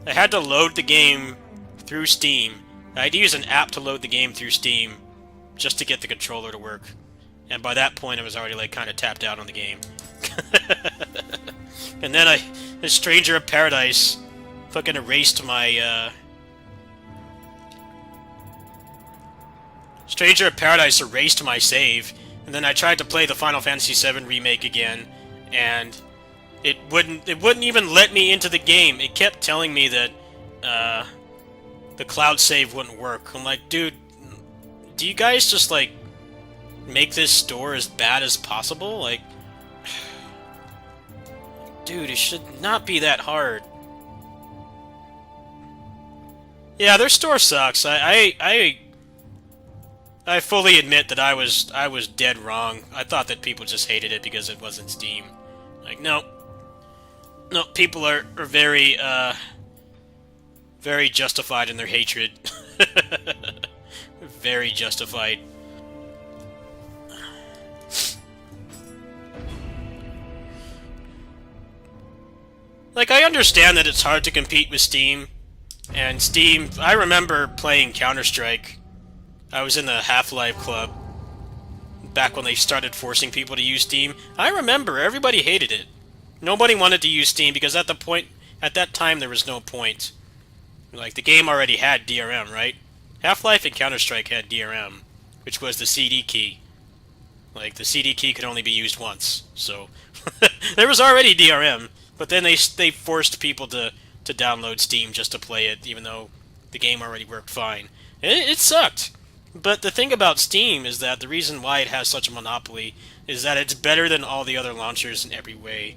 I had to load the game through Steam. I had to use an app to load the game through Steam just to get the controller to work. And by that point, I was already like kind of tapped out on the game. And then the Stranger of Paradise fucking erased my Stranger of Paradise erased my save. And then I tried to play the Final Fantasy VII Remake again, and it wouldn't even let me into the game. It kept telling me that the cloud save wouldn't work. I'm like, dude, do you guys just like make this store as bad as possible? Like, dude, it should not be that hard. Yeah, their store sucks. I fully admit that I was dead wrong. I thought that people just hated it because it wasn't Steam. Like, no, people are very very justified in their hatred. Very justified. Like, I understand that it's hard to compete with Steam, and Steam. I remember playing Counter-Strike. I was in the Half-Life Club back when they started forcing people to use Steam. I remember everybody hated it. Nobody wanted to use Steam because at that time there was no point. Like, the game already had DRM, right? Half-Life and Counter-Strike had DRM, which was the CD key. Like, the CD key could only be used once, so there was already DRM. But then they forced people to download Steam just to play it, even though the game already worked fine. It sucked. But the thing about Steam is that the reason why it has such a monopoly is that it's better than all the other launchers in every way.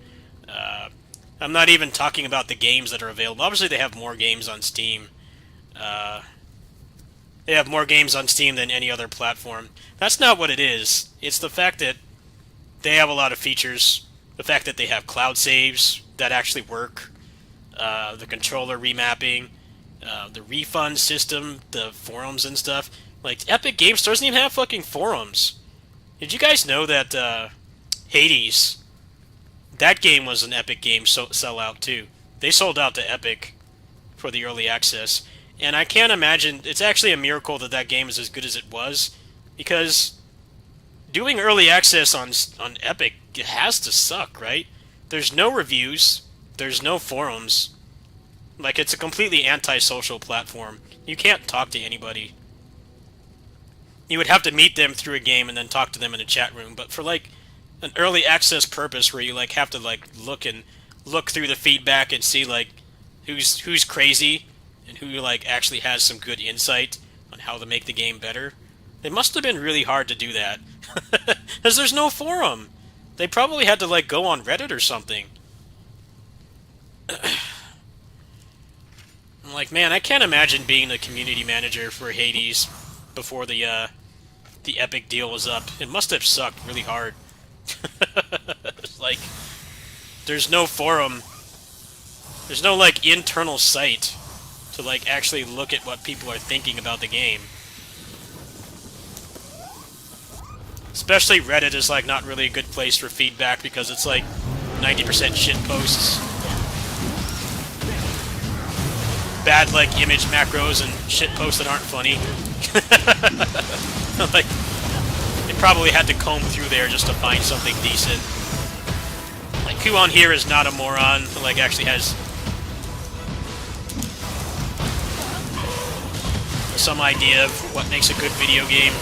I'm not even talking about the games that are available. Obviously, they have more games on Steam. they have more games on Steam than any other platform. That's not what it is. It's the fact that they have a lot of features. The fact that they have cloud saves that actually work, the controller remapping, the refund system, the forums and stuff. Like, Epic Game Store doesn't even have fucking forums. Did you guys know that Hades, that game was an Epic Game sellout too? They sold out to Epic for the early access. And I can't imagine, it's actually a miracle that that game is as good as it was, because doing early access on Epic, it has to suck, right? There's no reviews, there's no forums. Like, it's a completely antisocial platform. You can't talk to anybody. You would have to meet them through a game and then talk to them in a chat room, but for, like, an early access purpose where you, like, have to, like, look through the feedback and see, like, who's crazy and who, like, actually has some good insight on how to make the game better. It must have been really hard to do that. Because there's no forum. They probably had to, like, go on Reddit or something. I'm like, man, I can't imagine being the community manager for Hades before the Epic deal was up. It must have sucked really hard. Like, there's no forum. There's no, like, internal site to, like, actually look at what people are thinking about the game. Especially Reddit is, like, not really a good place for feedback because it's, like, 90% shit posts. Bad, like, image macros and shit posts that aren't funny. Like, they probably had to comb through there just to find something decent. Like, who on here is not a moron, but, like, actually has some idea of what makes a good video game?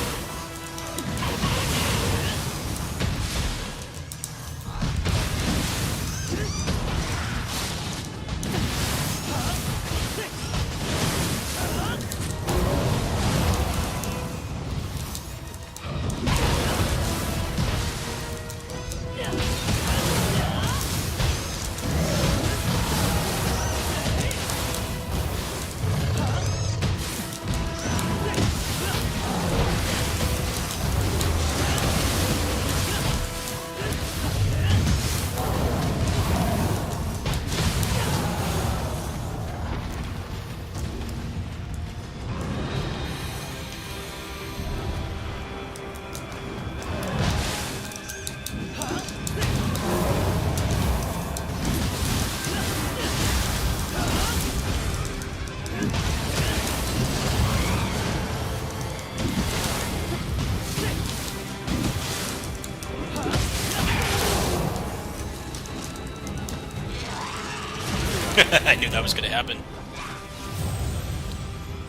I knew that was going to happen.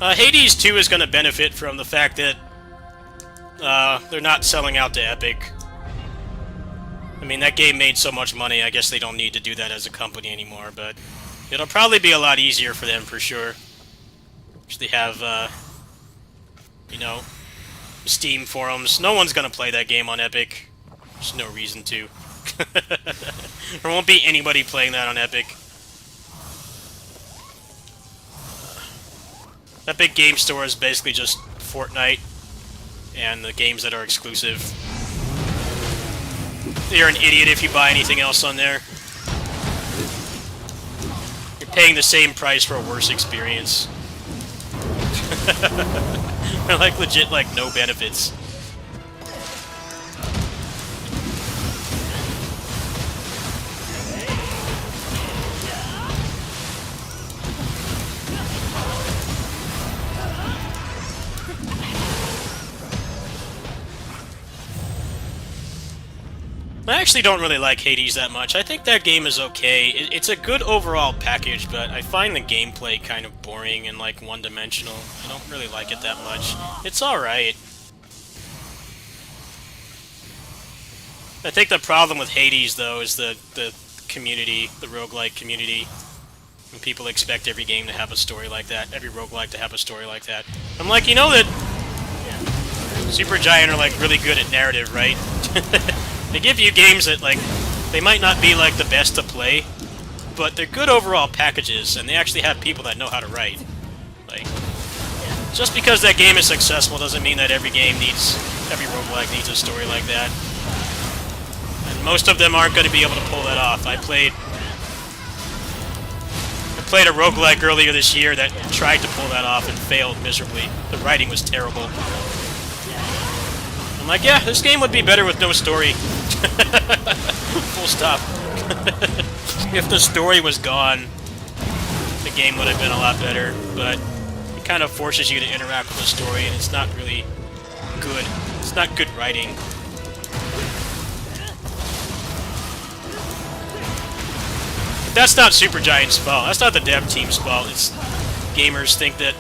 Hades 2 is going to benefit from the fact that they're not selling out to Epic. I mean, that game made so much money, I guess they don't need to do that as a company anymore, but it'll probably be a lot easier for them, for sure. They have, you know, Steam forums. No one's going to play that game on Epic. There's no reason to. There won't be anybody playing that on Epic. Epic Game Store is basically just Fortnite and the games that are exclusive. You're an idiot if you buy anything else on there. You're paying the same price for a worse experience. They're like legit, like, no benefits. I actually don't really like Hades that much. I think that game is okay. It's a good overall package, but I find the gameplay kind of boring and, like, one-dimensional. I don't really like it that much. It's alright. I think the problem with Hades, though, is the community, the roguelike community. And people expect every game to have a story like that, every roguelike to have a story like that. I'm like, you know that Supergiant are, like, really good at narrative, right? They give you games that, like, they might not be, like, the best to play, but they're good overall packages, and they actually have people that know how to write. Like, Just because that game is successful doesn't mean that every roguelike needs a story like that. And most of them aren't going to be able to pull that off. I played a roguelike earlier this year that tried to pull that off and failed miserably. The writing was terrible. I'm like, yeah, this game would be better with no story. Full stop. If the story was gone, the game would have been a lot better, but it kind of forces you to interact with the story, and it's not really good. It's not good writing. But that's not Supergiant's fault. That's not the dev team's fault. It's gamers think that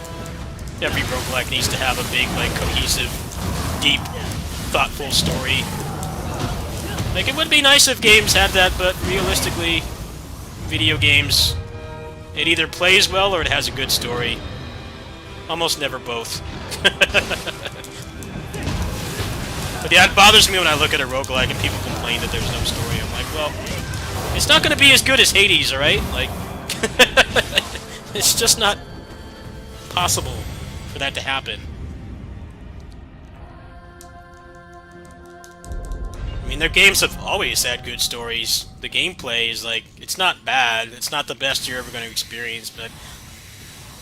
every roguelike needs to have a big, like, cohesive, deep, thoughtful story. Like, it would be nice if games had that, but realistically, video games, it either plays well or it has a good story. Almost never both. But yeah, it bothers me when I look at a roguelike and people complain that there's no story. I'm like, well, it's not going to be as good as Hades, alright? Like, it's just not possible for that to happen. I mean, their games have always had good stories. The gameplay is, like, it's not bad. It's not the best you're ever going to experience, but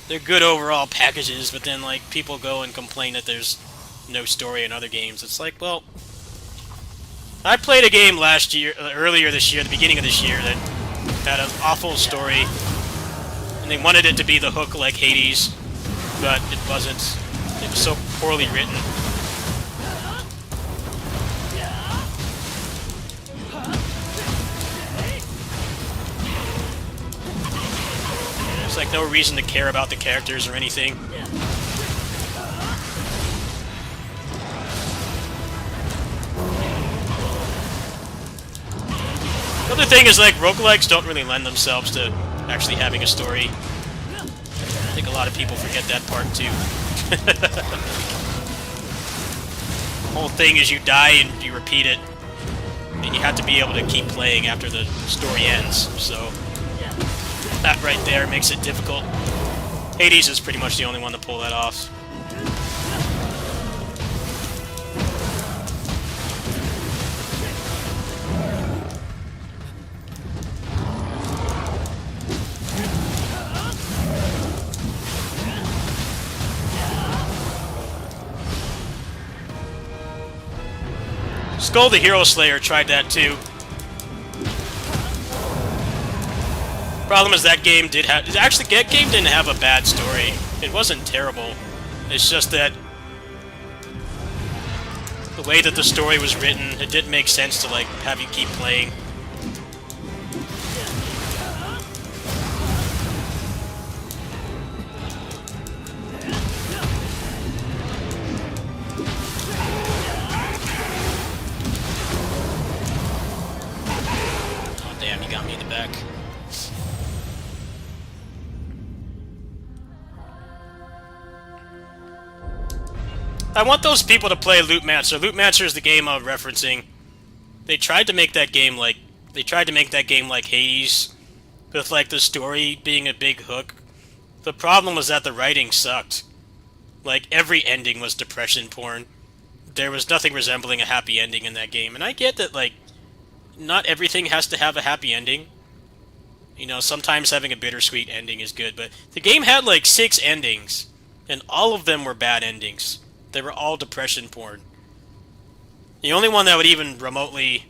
they're good overall packages. But then, like, people go and complain that there's no story in other games. It's like, well, I played a game earlier this year, the beginning of this year, that had an awful story, and they wanted it to be the hook like Hades, but it wasn't. It was so poorly written. There's like no reason to care about the characters or anything. The other thing is, like, roguelikes don't really lend themselves to actually having a story. I think a lot of people forget that part, too. The whole thing is you die and you repeat it, and you have to be able to keep playing after the story ends, so that right there makes it difficult. Hades is pretty much the only one to pull that off. Skull the Hero Slayer tried that too. Problem is that game that game didn't have a bad story. It wasn't terrible. It's just that the way that the story was written, it didn't make sense to, like, have you keep playing. I want those people to play Lootmancer. Lootmancer is the game I'm referencing. They tried to make that game like Hades, with, like, the story being a big hook. The problem was that the writing sucked. Like, every ending was depression porn. There was nothing resembling a happy ending in that game. And I get that, like, not everything has to have a happy ending. You know, sometimes having a bittersweet ending is good, but the game had, like, 6 endings, and all of them were bad endings. They were all depression porn. The only one that would even remotely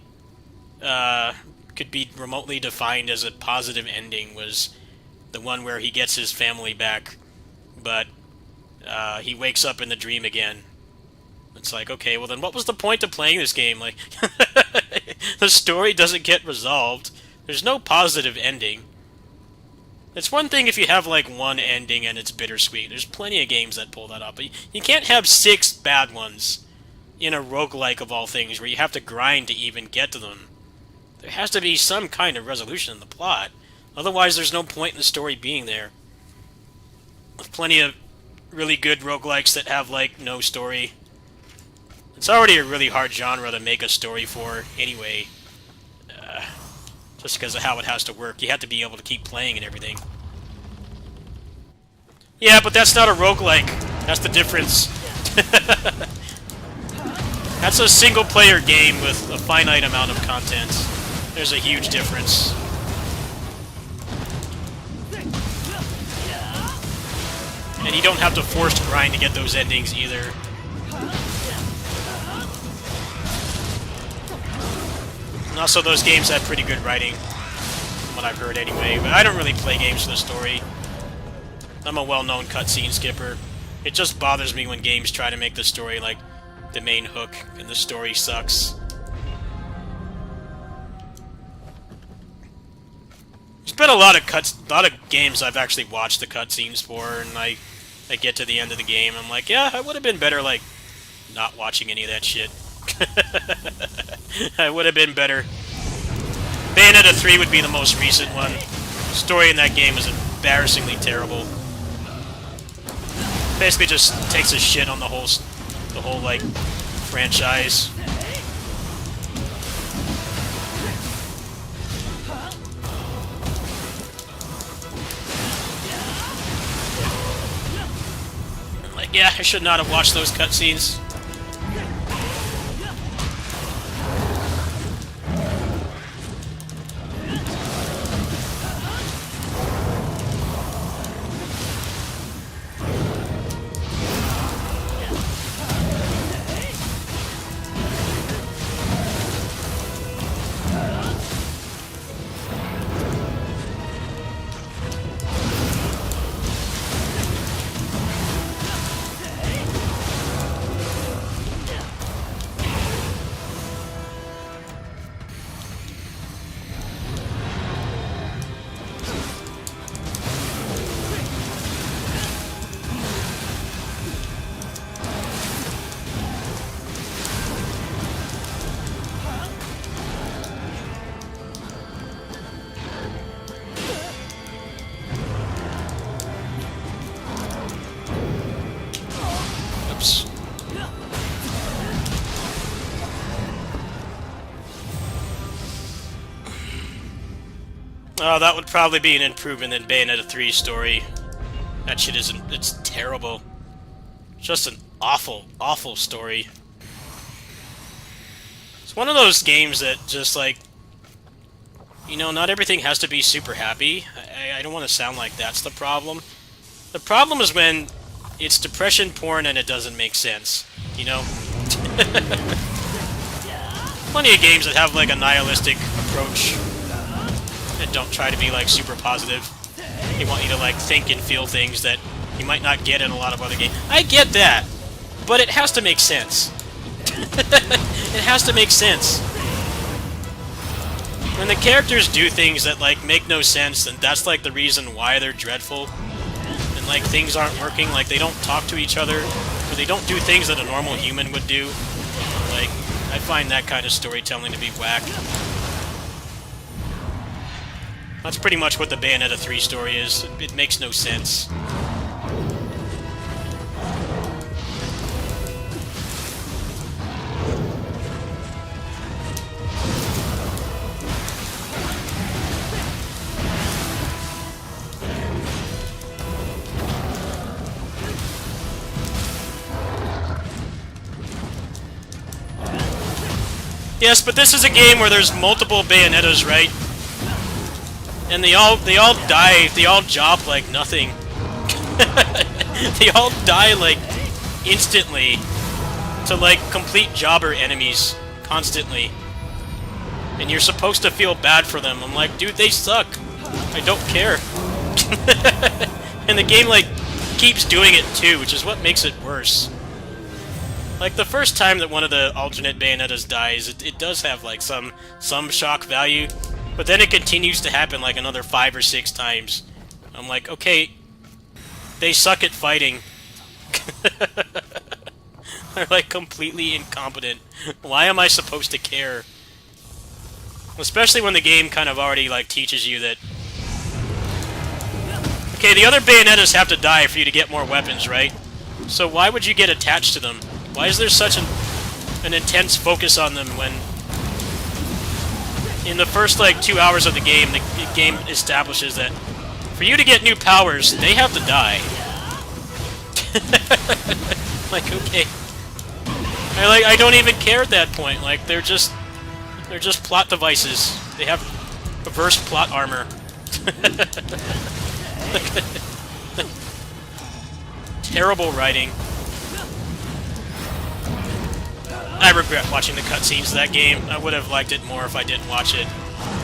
could be remotely defined as a positive ending was the one where he gets his family back, but he wakes up in the dream again. It's like, okay, well then what was the point of playing this game? Like, the story doesn't get resolved. There's no positive ending. It's one thing if you have, like, one ending and it's bittersweet. There's plenty of games that pull that off. But you can't have 6 bad ones in a roguelike of all things where you have to grind to even get to them. There has to be some kind of resolution in the plot. Otherwise, there's no point in the story being there. There's plenty of really good roguelikes that have, like, no story. It's already a really hard genre to make a story for anyway. Just because of how it has to work. You have to be able to keep playing and everything. Yeah, but that's not a roguelike. That's the difference. That's a single-player game with a finite amount of content. There's a huge difference. And you don't have to force grind to get those endings either. And also, those games have pretty good writing, from what I've heard anyway. But I don't really play games for the story. I'm a well-known cutscene skipper. It just bothers me when games try to make the story like the main hook, and the story sucks. There's been a lot of games I've actually watched the cutscenes for, and I get to the end of the game, I'm like, yeah, I would have been better, like, not watching any of that shit. I would have been better. Bayonetta 3 would be the most recent one. The story in that game is embarrassingly terrible. Basically just takes a shit on the whole like, franchise. Like, yeah, I should not have watched those cutscenes. Oh, that would probably be an improvement in Bayonetta 3's story. That shit isn't... it's terrible. Just an awful, awful story. It's one of those games that just, like... You know, not everything has to be super happy. I don't want to sound like that's the problem. The problem is when it's depression porn and it doesn't make sense. You know? Plenty of games that have, like, a nihilistic approach. And don't try to be, like, super positive. They want you to, like, think and feel things that you might not get in a lot of other games. I get that, but it has to make sense. It has to make sense. When the characters do things that, like, make no sense, and that's, like, the reason why they're dreadful, and, like, things aren't working, like, they don't talk to each other, or they don't do things that a normal human would do, like, I find that kind of storytelling to be whack. That's pretty much what the Bayonetta 3 story is. It makes no sense. Yes, but this is a game where there's multiple Bayonettas, right? And they all die, they all job like nothing. They all die, like, instantly to, like, complete jobber enemies, constantly. And you're supposed to feel bad for them. I'm like, dude, they suck. I don't care. And the game, like, keeps doing it too, which is what makes it worse. Like, the first time that one of the alternate Bayonettas dies, it does have, like, some shock value. But then it continues to happen like another 5 or 6 times. I'm like, okay, they suck at fighting. They're like completely incompetent. Why am I supposed to care? Especially when the game kind of already like teaches you that... Okay, the other Bayonettas have to die for you to get more weapons, right? So why would you get attached to them? Why is there such an intense focus on them when... In the first, like, 2 hours of the game establishes that for you to get new powers, they have to die. Like, okay. I don't even care at that point. Like, they're just plot devices. They have reverse plot armor. Terrible writing. I regret watching the cutscenes of that game. I would have liked it more if I didn't watch it.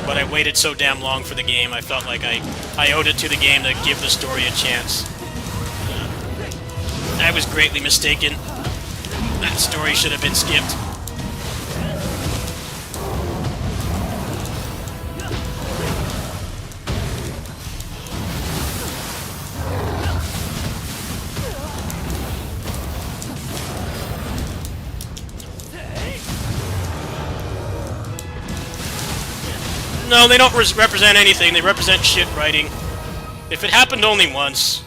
But I waited so damn long for the game, I felt like I owed it to the game to give the story a chance. I was greatly mistaken. That story should have been skipped. No, they don't represent anything. They represent shit writing. If it happened only once,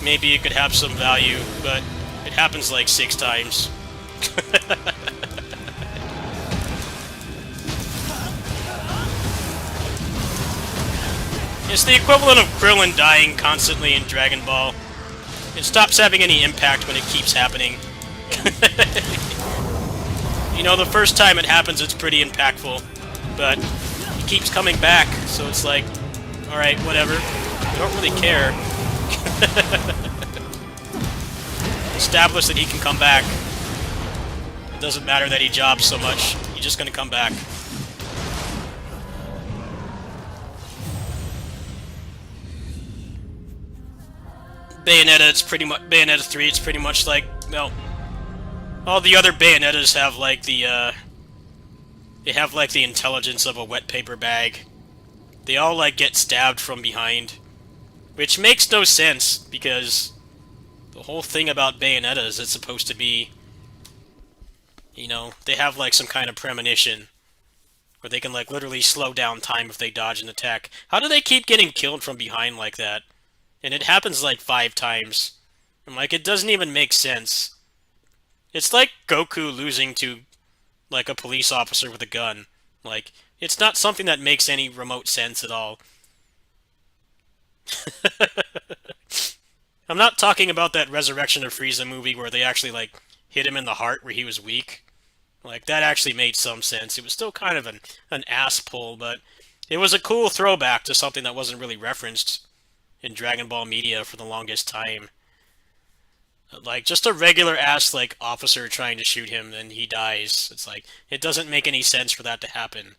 maybe it could have some value, but it happens like 6 times. It's the equivalent of Krillin dying constantly in Dragon Ball. It stops having any impact when it keeps happening. You know, the first time it happens, it's pretty impactful, but he keeps coming back, so it's like, alright, whatever. I don't really care. Establish that he can come back. It doesn't matter that he jobs so much. He's just gonna come back. Bayonetta, it's pretty much Bayonetta 3. It's pretty much like, well, all the other Bayonettas have like the they have like the intelligence of a wet paper bag. They all like get stabbed from behind, which makes no sense because the whole thing about Bayonetta is it's supposed to be, you know, they have like some kind of premonition where they can like literally slow down time if they dodge an attack. How do they keep getting killed from behind like that? And it happens like 5 times. I'm like, it doesn't even make sense. It's like Goku losing to, like, a police officer with a gun. Like, it's not something that makes any remote sense at all. I'm not talking about that Resurrection of Frieza movie where they actually, like, hit him in the heart where he was weak. Like, that actually made some sense. It was still kind of an ass pull, but it was a cool throwback to something that wasn't really referenced in Dragon Ball media for the longest time. Like, just a regular ass, like, officer trying to shoot him, and he dies. It's like, it doesn't make any sense for that to happen.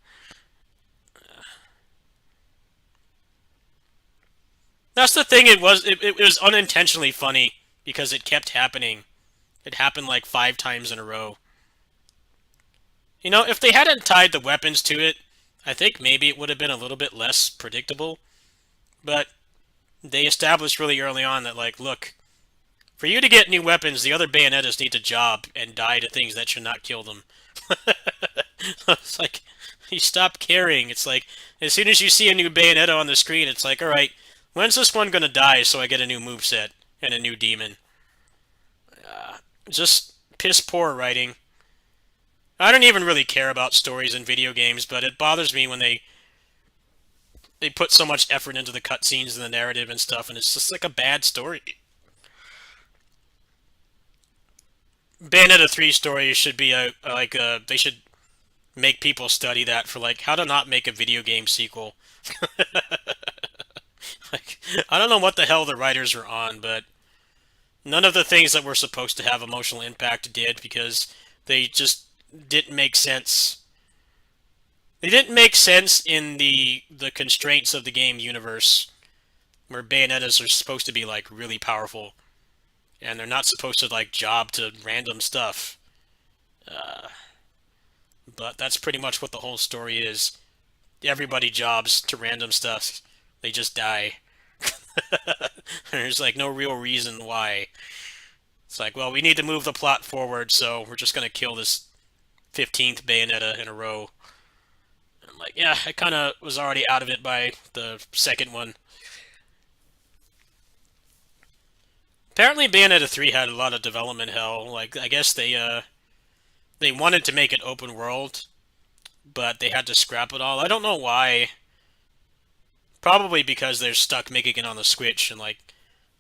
That's the thing, it was unintentionally funny, because it kept happening. It happened like 5 times in a row. You know, if they hadn't tied the weapons to it, I think maybe it would have been a little bit less predictable. But they established really early on that, like, look, for you to get new weapons, the other Bayonettas need to job and die to things that should not kill them. It's like, you stop caring. It's like, as soon as you see a new Bayonetta on the screen, it's like, alright, when's this one gonna die so I get a new moveset and a new demon? Just piss poor writing. I don't even really care about stories in video games, but it bothers me when they put so much effort into the cutscenes and the narrative and stuff, and it's just like a bad story. Bayonetta 3 story should be they should make people study that for like how to not make a video game sequel. Like, I don't know what the hell the writers were on, but none of the things that were supposed to have emotional impact did because they just didn't make sense. They didn't make sense in the constraints of the game universe, where Bayonettas are supposed to be like really powerful, and they're not supposed to like job to random stuff. Uh, but that's pretty much what the whole story is. Everybody jobs to random stuff. They just die. There's like no real reason why. It's like, well, we need to move the plot forward, so we're just gonna kill this 15th Bayonetta in a row. I'm like, yeah, I kind of was already out of it by the second one. Apparently, Bayonetta 3 had a lot of development hell. Like, I guess they wanted to make it open world, but they had to scrap it all. I don't know why. Probably because they're stuck making it on the Switch, and like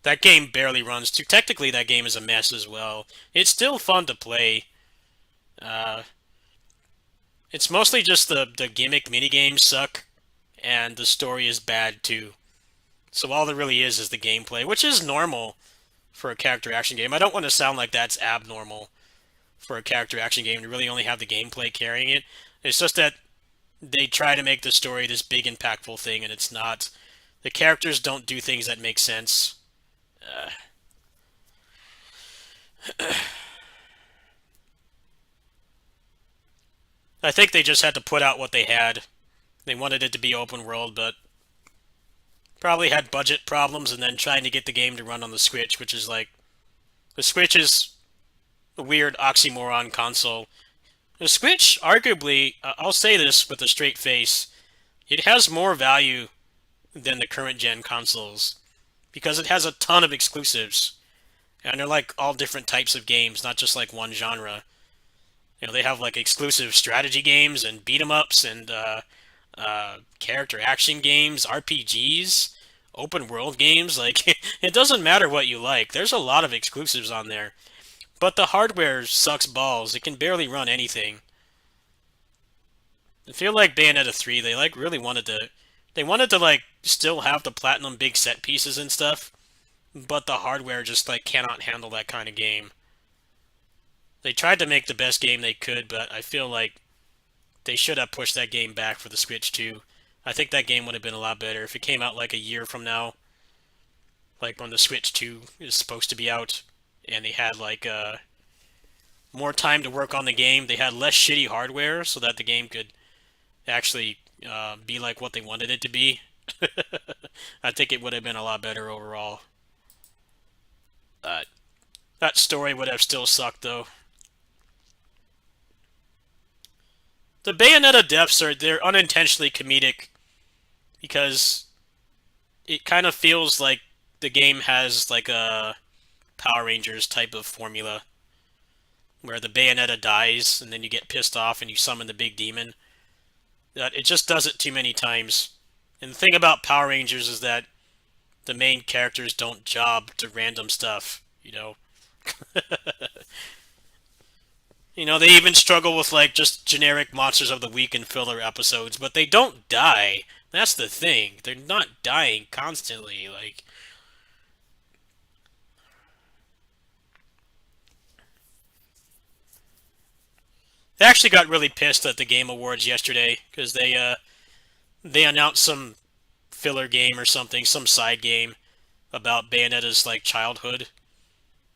That game barely runs too. Technically, that game is a mess as well. It's still fun to play. Uh, it's mostly just the gimmick mini games suck, and the story is bad too. So all there really is the gameplay, which is normal for a character action game. I don't want to sound like that's abnormal for a character action game to really only have the gameplay carrying it. It's just that they try to make the story this big impactful thing, and it's not. The characters don't do things that make sense. Uh, I think they just had to put out what they had. They wanted it to be open world, but probably had budget problems and then trying to get the game to run on the Switch, which is like the Switch is a weird oxymoron console. The Switch, arguably, I'll say this with a straight face, it has more value than the current gen consoles because it has a ton of exclusives, and they're like all different types of games, not just like one genre. You know, they have like exclusive strategy games and beat 'em ups and character action games, RPGs, open world games. Like it doesn't matter what you like. There's a lot of exclusives on there, but the hardware sucks balls. It can barely run anything. I feel like Bayonetta 3, they like really wanted to they wanted to like still have the platinum big set pieces and stuff, but the hardware just like cannot handle that kind of game. They tried to make the best game they could, but I feel like they should have pushed that game back for the Switch too. I think that game would have been a lot better if it came out like a year from now, like when the Switch 2 is supposed to be out, and they had like more time to work on the game. They had less shitty hardware so that the game could actually be like what they wanted it to be. I think it would have been a lot better overall. Uh, that story would have still sucked though. The Bayonetta deaths are they're unintentionally comedic because it kind of feels like the game has like a Power Rangers type of formula where the Bayonetta dies and then you get pissed off and you summon the big demon. That it just does it too many times. And the thing about Power Rangers is that the main characters don't job to random stuff, you know. You know, they even struggle with like just generic monsters of the week and filler episodes, but they don't die. That's the thing. They're not dying constantly. Like they actually got really pissed at the Game Awards yesterday because they announced some filler game or something, some side game about Bayonetta's like childhood.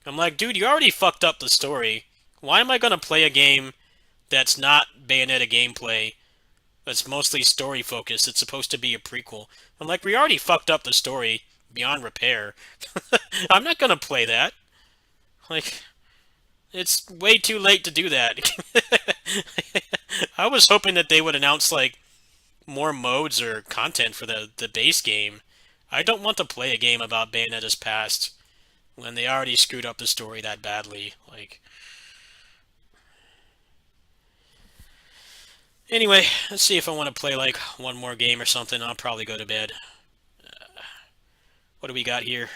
I'm like, dude, you already fucked up the story. Why am I gonna play a game that's not Bayonetta gameplay? That's mostly story focused. It's supposed to be a prequel. I'm like, we already fucked up the story beyond repair. I'm not gonna play that. Like, it's way too late to do that. I was hoping that they would announce like more modes or content for the base game. I don't want to play a game about Bayonetta's past when they already screwed up the story that badly. Like, anyway, let's see if I want to play like one more game or something. I'll probably go to bed. What do we got here?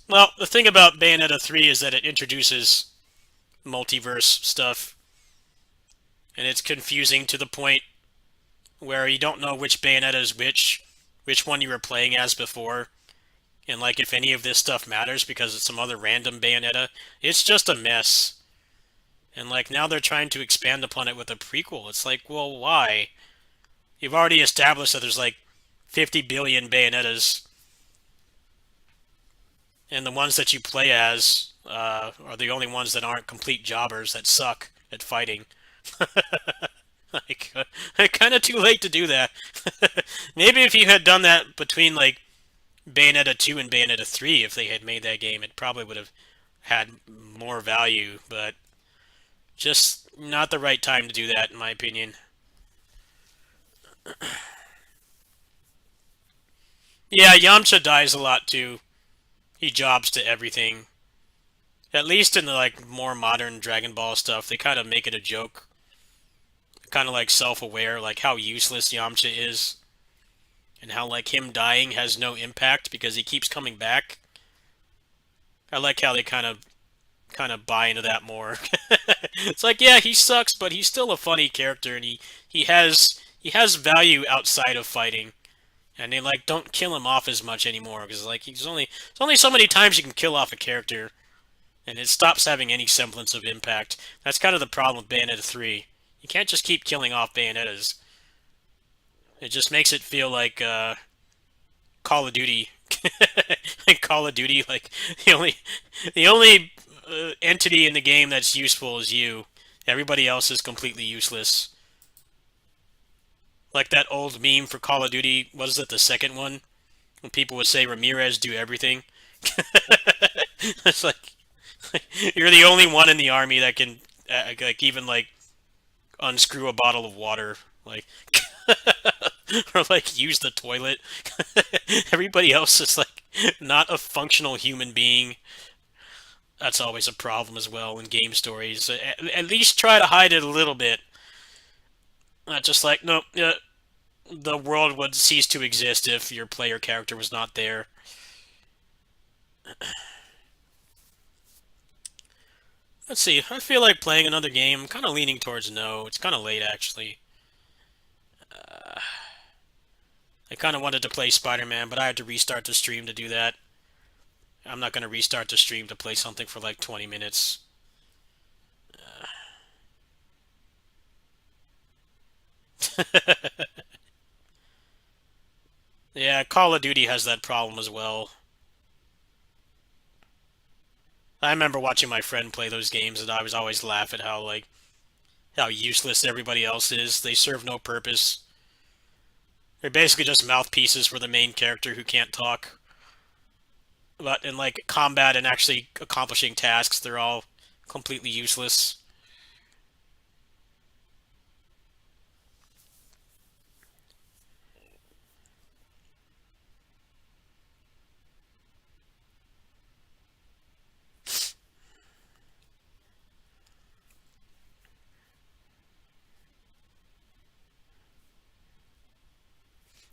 Well, the thing about Bayonetta 3 is that it introduces multiverse stuff, and it's confusing to the point where you don't know which Bayonetta is which one you were playing as before, and like if any of this stuff matters because it's some other random Bayonetta. It's just a mess. And like now they're trying to expand upon it with a prequel. It's like, well, why? You've already established that there's like 50 billion Bayonettas, and the ones that you play as are the only ones that aren't complete jobbers that suck at fighting. Like, kind of too late to do that. Maybe if you had done that between like Bayonetta 2 and Bayonetta 3, if they had made that game, it probably would have had more value, but just not the right time to do that, in my opinion. Yeah, Yamcha dies a lot too. He jobs to everything. At least in the like more modern Dragon Ball stuff, they kind of make it a joke. kind of like self-aware, like how useless Yamcha is, and how like him dying has no impact because he keeps coming back. I like how they kind of buy into that more. It's like, yeah, he sucks, but he's still a funny character, and he has value outside of fighting. And they like don't kill him off as much anymore because like there's only so many times you can kill off a character, and it stops having any semblance of impact. That's kind of the problem with Bayonetta 3. You can't just keep killing off Bayonettas. It just makes it feel like Call of Duty. Like Call of Duty, like the only entity in the game that's useful is you. Everybody else is completely useless. Like that old meme for Call of Duty, was it the second one? When people would say Ramirez do everything. It's like you're the only one in the army that can like even like unscrew a bottle of water, like or like use the toilet. Everybody else is like not a functional human being. That's always a problem as well in game stories. At least try to hide it a little bit. Not just like, no, the world would cease to exist if your player character was not there. Let's see, I feel like playing another game. I'm kind of leaning towards no. It's kind of late, actually. I kind of wanted to play Spider-Man, but I had to restart the stream to do that. I'm not going to restart the stream to play something for like 20 minutes. Yeah, Call of Duty has that problem as well. I remember watching my friend play those games, and I was always laugh at how useless everybody else is. They serve no purpose. They're basically just mouthpieces for the main character who can't talk. But in like combat and actually accomplishing tasks, they're all completely useless.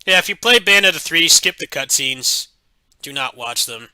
Yeah, if you play Bayonetta 3, skip the cutscenes. Do not watch them.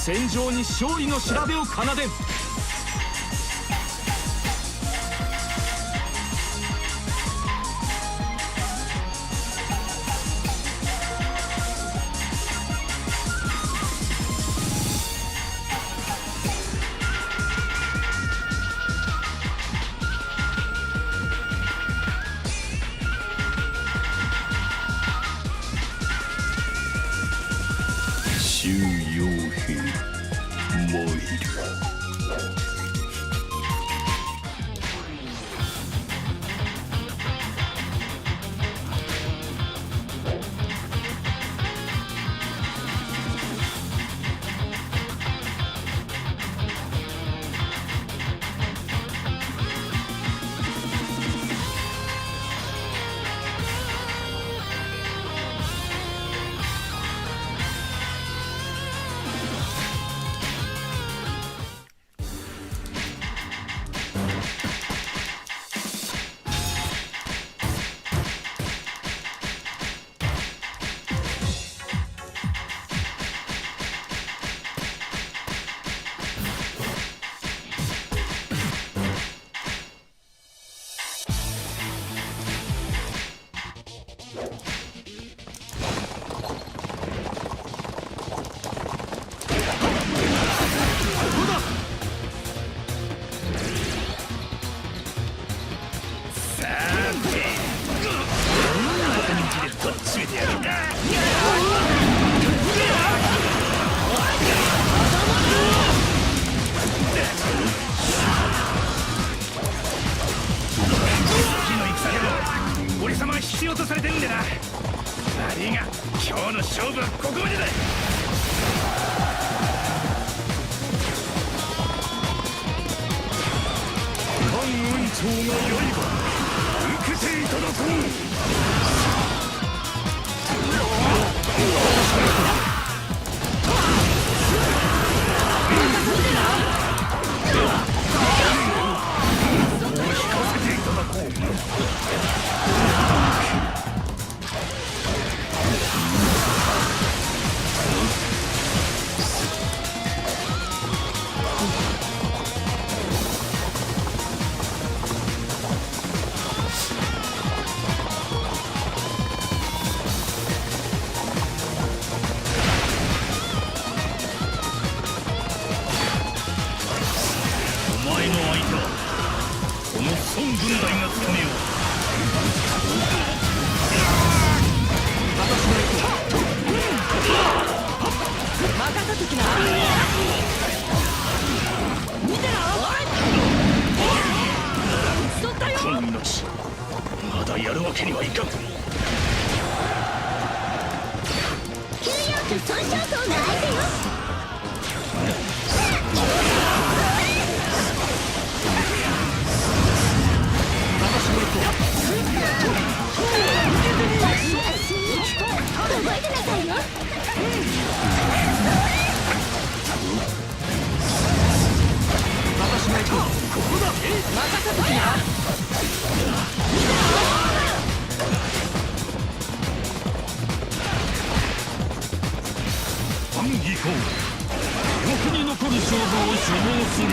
戦場に勝利の調べを奏でん。周傭兵参る。勝負はここまでだ。関雲長が良いば受けていただこう。まだやるわけにはいかん。休養と損傷との相手よ。覚えてなさいよ。私が行こう。ここだ。任せときな。反撃法。記憶に残る勝負を所望する。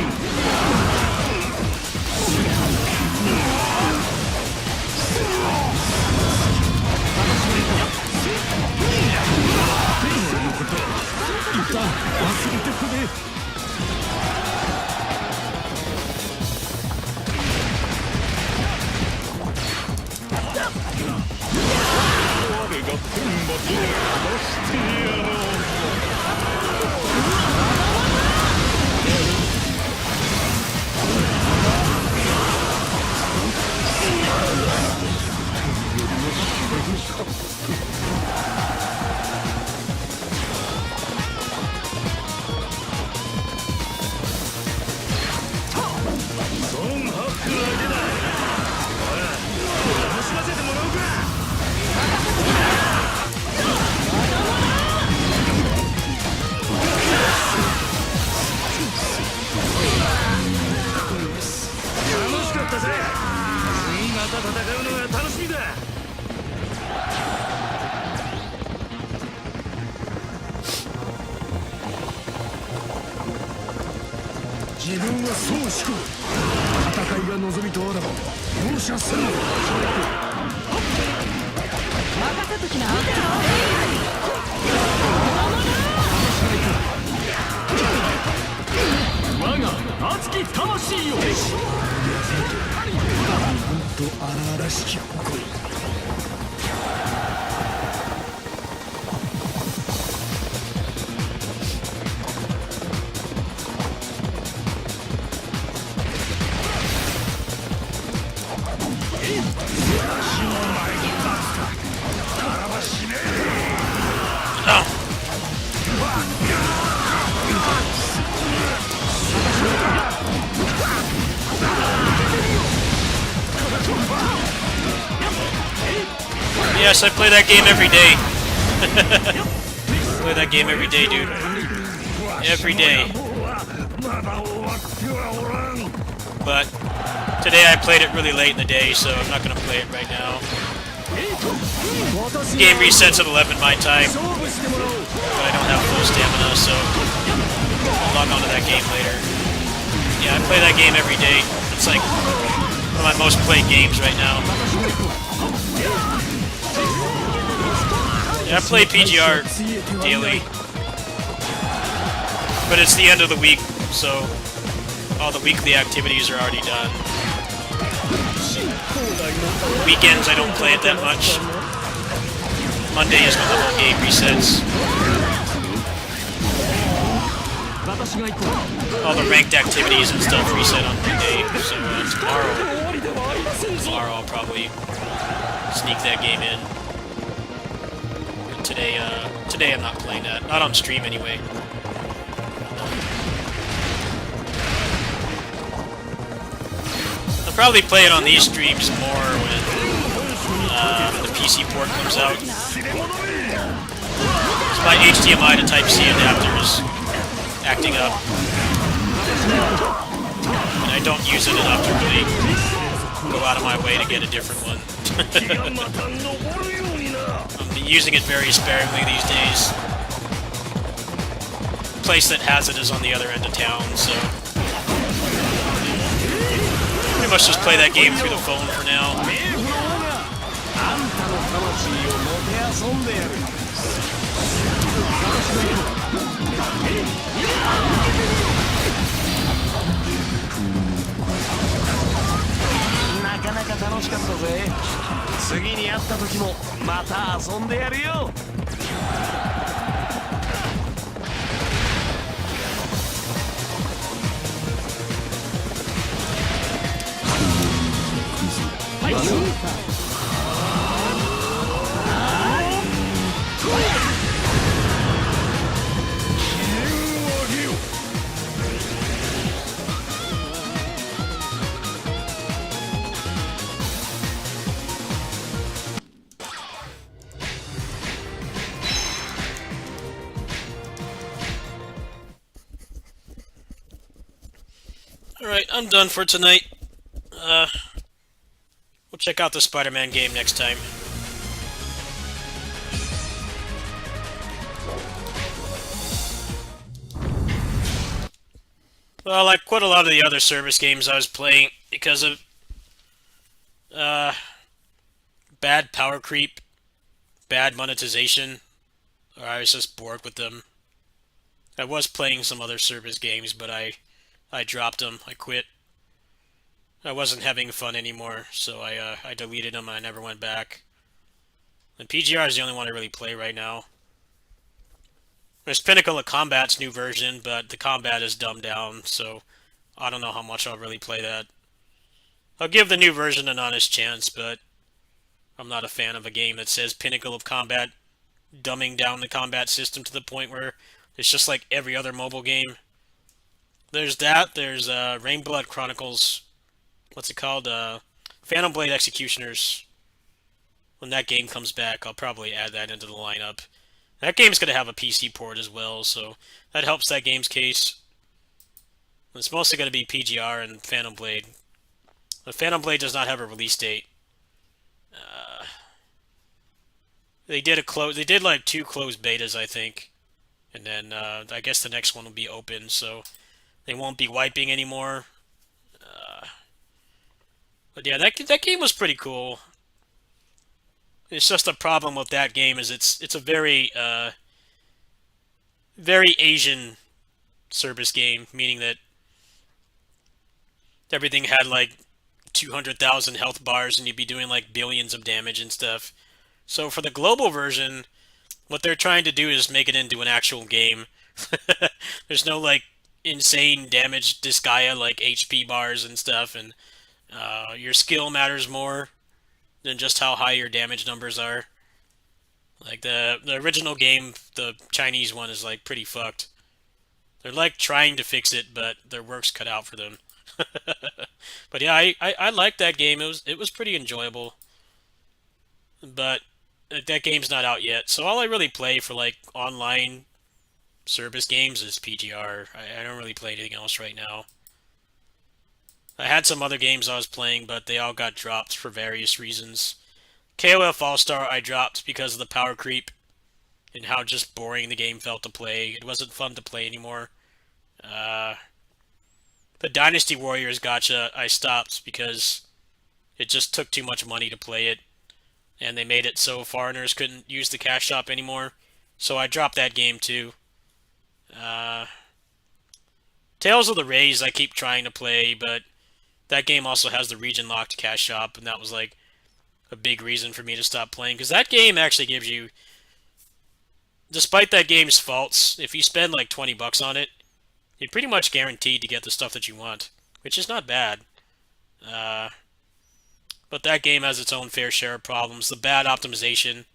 のこと一旦忘れてくれ。我が天罰を出してやろう。損吐くわけだ。楽しませてもらおうか。楽しかったぜ。次また戦うのが楽しみだ。自分はそう思考。戦いが望みとあらば容赦する。任せときな。我が熱き魂よ。ほんと荒々しき誇り。Yes, I play that game every day. Play that game every day, dude. Every day. But today I played it really late in the day, so I'm not gonna play it right now. Game resets at 11 my time, but I don't have full stamina, so I'll log on to that game later. Yeah, I play that game every day. It's like one of my most played games right now. Yeah, I play PGR daily, but it's the end of the week, so all the weekly activities are already done. Weekends I don't play it that much. Monday is when the whole game resets. All the ranked activities and stuff reset on Monday, so tomorrow I'll probably sneak that game in. today I'm not playing that. Not on stream anyway. I'll probably play it on these streams more when the PC port comes out. So my HDMI to Type-C adapter is acting up. And I don't use it enough to really go out of my way to get a different one. I'm using it very sparingly these days. The place that has it is on the other end of town, so pretty much just play that game through the phone for now. なかなか楽しかったぜ。次に会った時もまた遊んでやるよ。Alright, I'm done for tonight. We'll check out the Spider-Man game next time. Well, I quit a lot of the other service games I was playing because of bad power creep, bad monetization, or I was just bored with them. I was playing some other service games, but I dropped them. I quit. I wasn't having fun anymore, so I deleted them and I never went back. And PGR is the only one I really play right now. There's Pinnacle of Combat's new version, but the combat is dumbed down, so I don't know how much I'll really play that. I'll give the new version an honest chance, but I'm not a fan of a game that says Pinnacle of Combat, dumbing down the combat system to the point where it's just like every other mobile game. There's that, there's Rainblood Chronicles, what's it called? Phantom Blade Executioners. When that game comes back, I'll probably add that into the lineup. That game's going to have a PC port as well, so that helps that game's case. It's mostly going to be PGR and Phantom Blade. But Phantom Blade does not have a release date. They did like 2 closed betas, I think. And then I guess the next one will be open, so they won't be wiping anymore. But yeah, that game was pretty cool. It's just a problem with that game is it's a very very Asian service game, meaning that everything had like 200,000 health bars and you'd be doing like billions of damage and stuff. So for the global version, what they're trying to do is make it into an actual game. There's no like insane damage Disgaea like HP bars and stuff, and your skill matters more than just how high your damage numbers are. Like the original game, the Chinese one, is like pretty fucked. They're like trying to fix it, but their work's cut out for them. But yeah, I liked that game. It was pretty enjoyable. But that game's not out yet, so all I really play for like online service games is PGR. I don't really play anything else right now. I had some other games I was playing, but they all got dropped for various reasons. KOF All-Star I dropped because of the power creep and how just boring the game felt to play. It wasn't fun to play anymore. The Dynasty Warriors gacha I stopped because it just took too much money to play it, and they made it so foreigners couldn't use the cash shop anymore. So I dropped that game too. Tales of the Rays I keep trying to play, but that game also has the region-locked cash shop, and that was like a big reason for me to stop playing, because that game actually gives you, despite that game's faults, if you spend like 20 bucks on it, you're pretty much guaranteed to get the stuff that you want, which is not bad. But that game has its own fair share of problems. The bad optimization,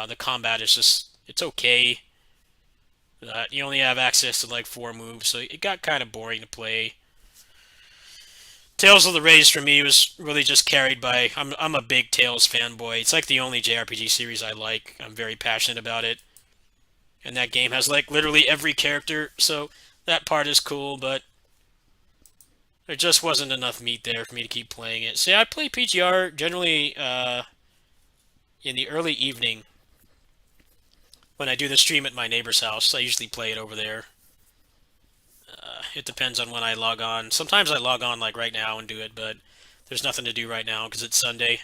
The combat is just, it's okay. You only have access to like 4 moves, so it got kind of boring to play. Tales of the Rays for me was really just carried by, I'm a big Tales fanboy. It's like the only JRPG series I like. I'm very passionate about it. And that game has like literally every character, so that part is cool, but there just wasn't enough meat there for me to keep playing it. See, I play PGR generally in the early evening when I do the stream at my neighbor's house. I usually play it over there. It depends on when I log on. Sometimes I log on like right now and do it, but there's nothing to do right now because it's Sunday.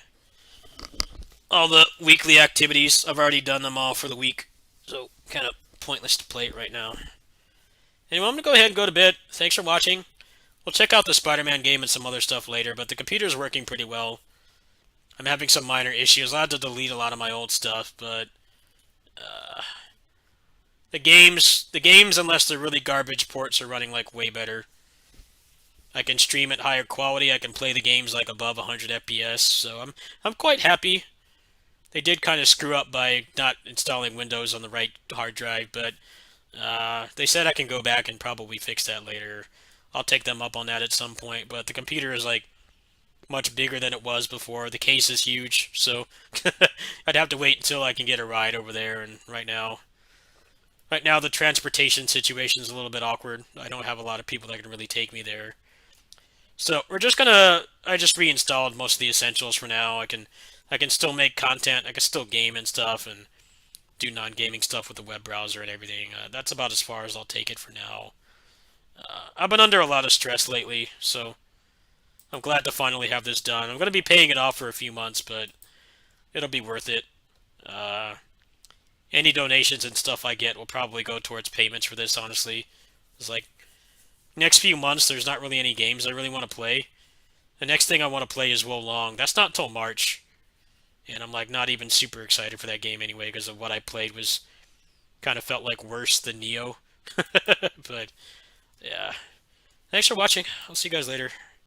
All the weekly activities, I've already done them all for the week, so kind of pointless to play it right now. Anyway, I'm going to go ahead and go to bed. Thanks for watching. We'll check out the Spider-Man game and some other stuff later, but the computer's working pretty well. I'm having some minor issues. I had to delete a lot of my old stuff, but the games, unless they're really garbage ports, are running like way better. I can stream at higher quality. I can play the games like above 100 FPS, so I'm quite happy. They did kind of screw up by not installing Windows on the right hard drive, but they said I can go back and probably fix that later. I'll take them up on that at some point, but the computer is like much bigger than it was before. The case is huge, so I'd have to wait until I can get a ride over there, and right now the transportation situation is a little bit awkward. I don't have a lot of people that can really take me there. So I just reinstalled most of the essentials for now. I can still make content, I can still game and stuff, and do non-gaming stuff with the web browser and everything. That's about as far as I'll take it for now. I've been under a lot of stress lately, so I'm glad to finally have this done. I'm going to be paying it off for a few months, but it'll be worth it. Any donations and stuff I get will probably go towards payments for this, honestly. It's like, next few months, there's not really any games I really want to play. The next thing I want to play is Wo Long. That's not till March. And I'm like not even super excited for that game anyway, because of what I played was kind of felt like worse than Neo. But yeah. Thanks for watching. I'll see you guys later.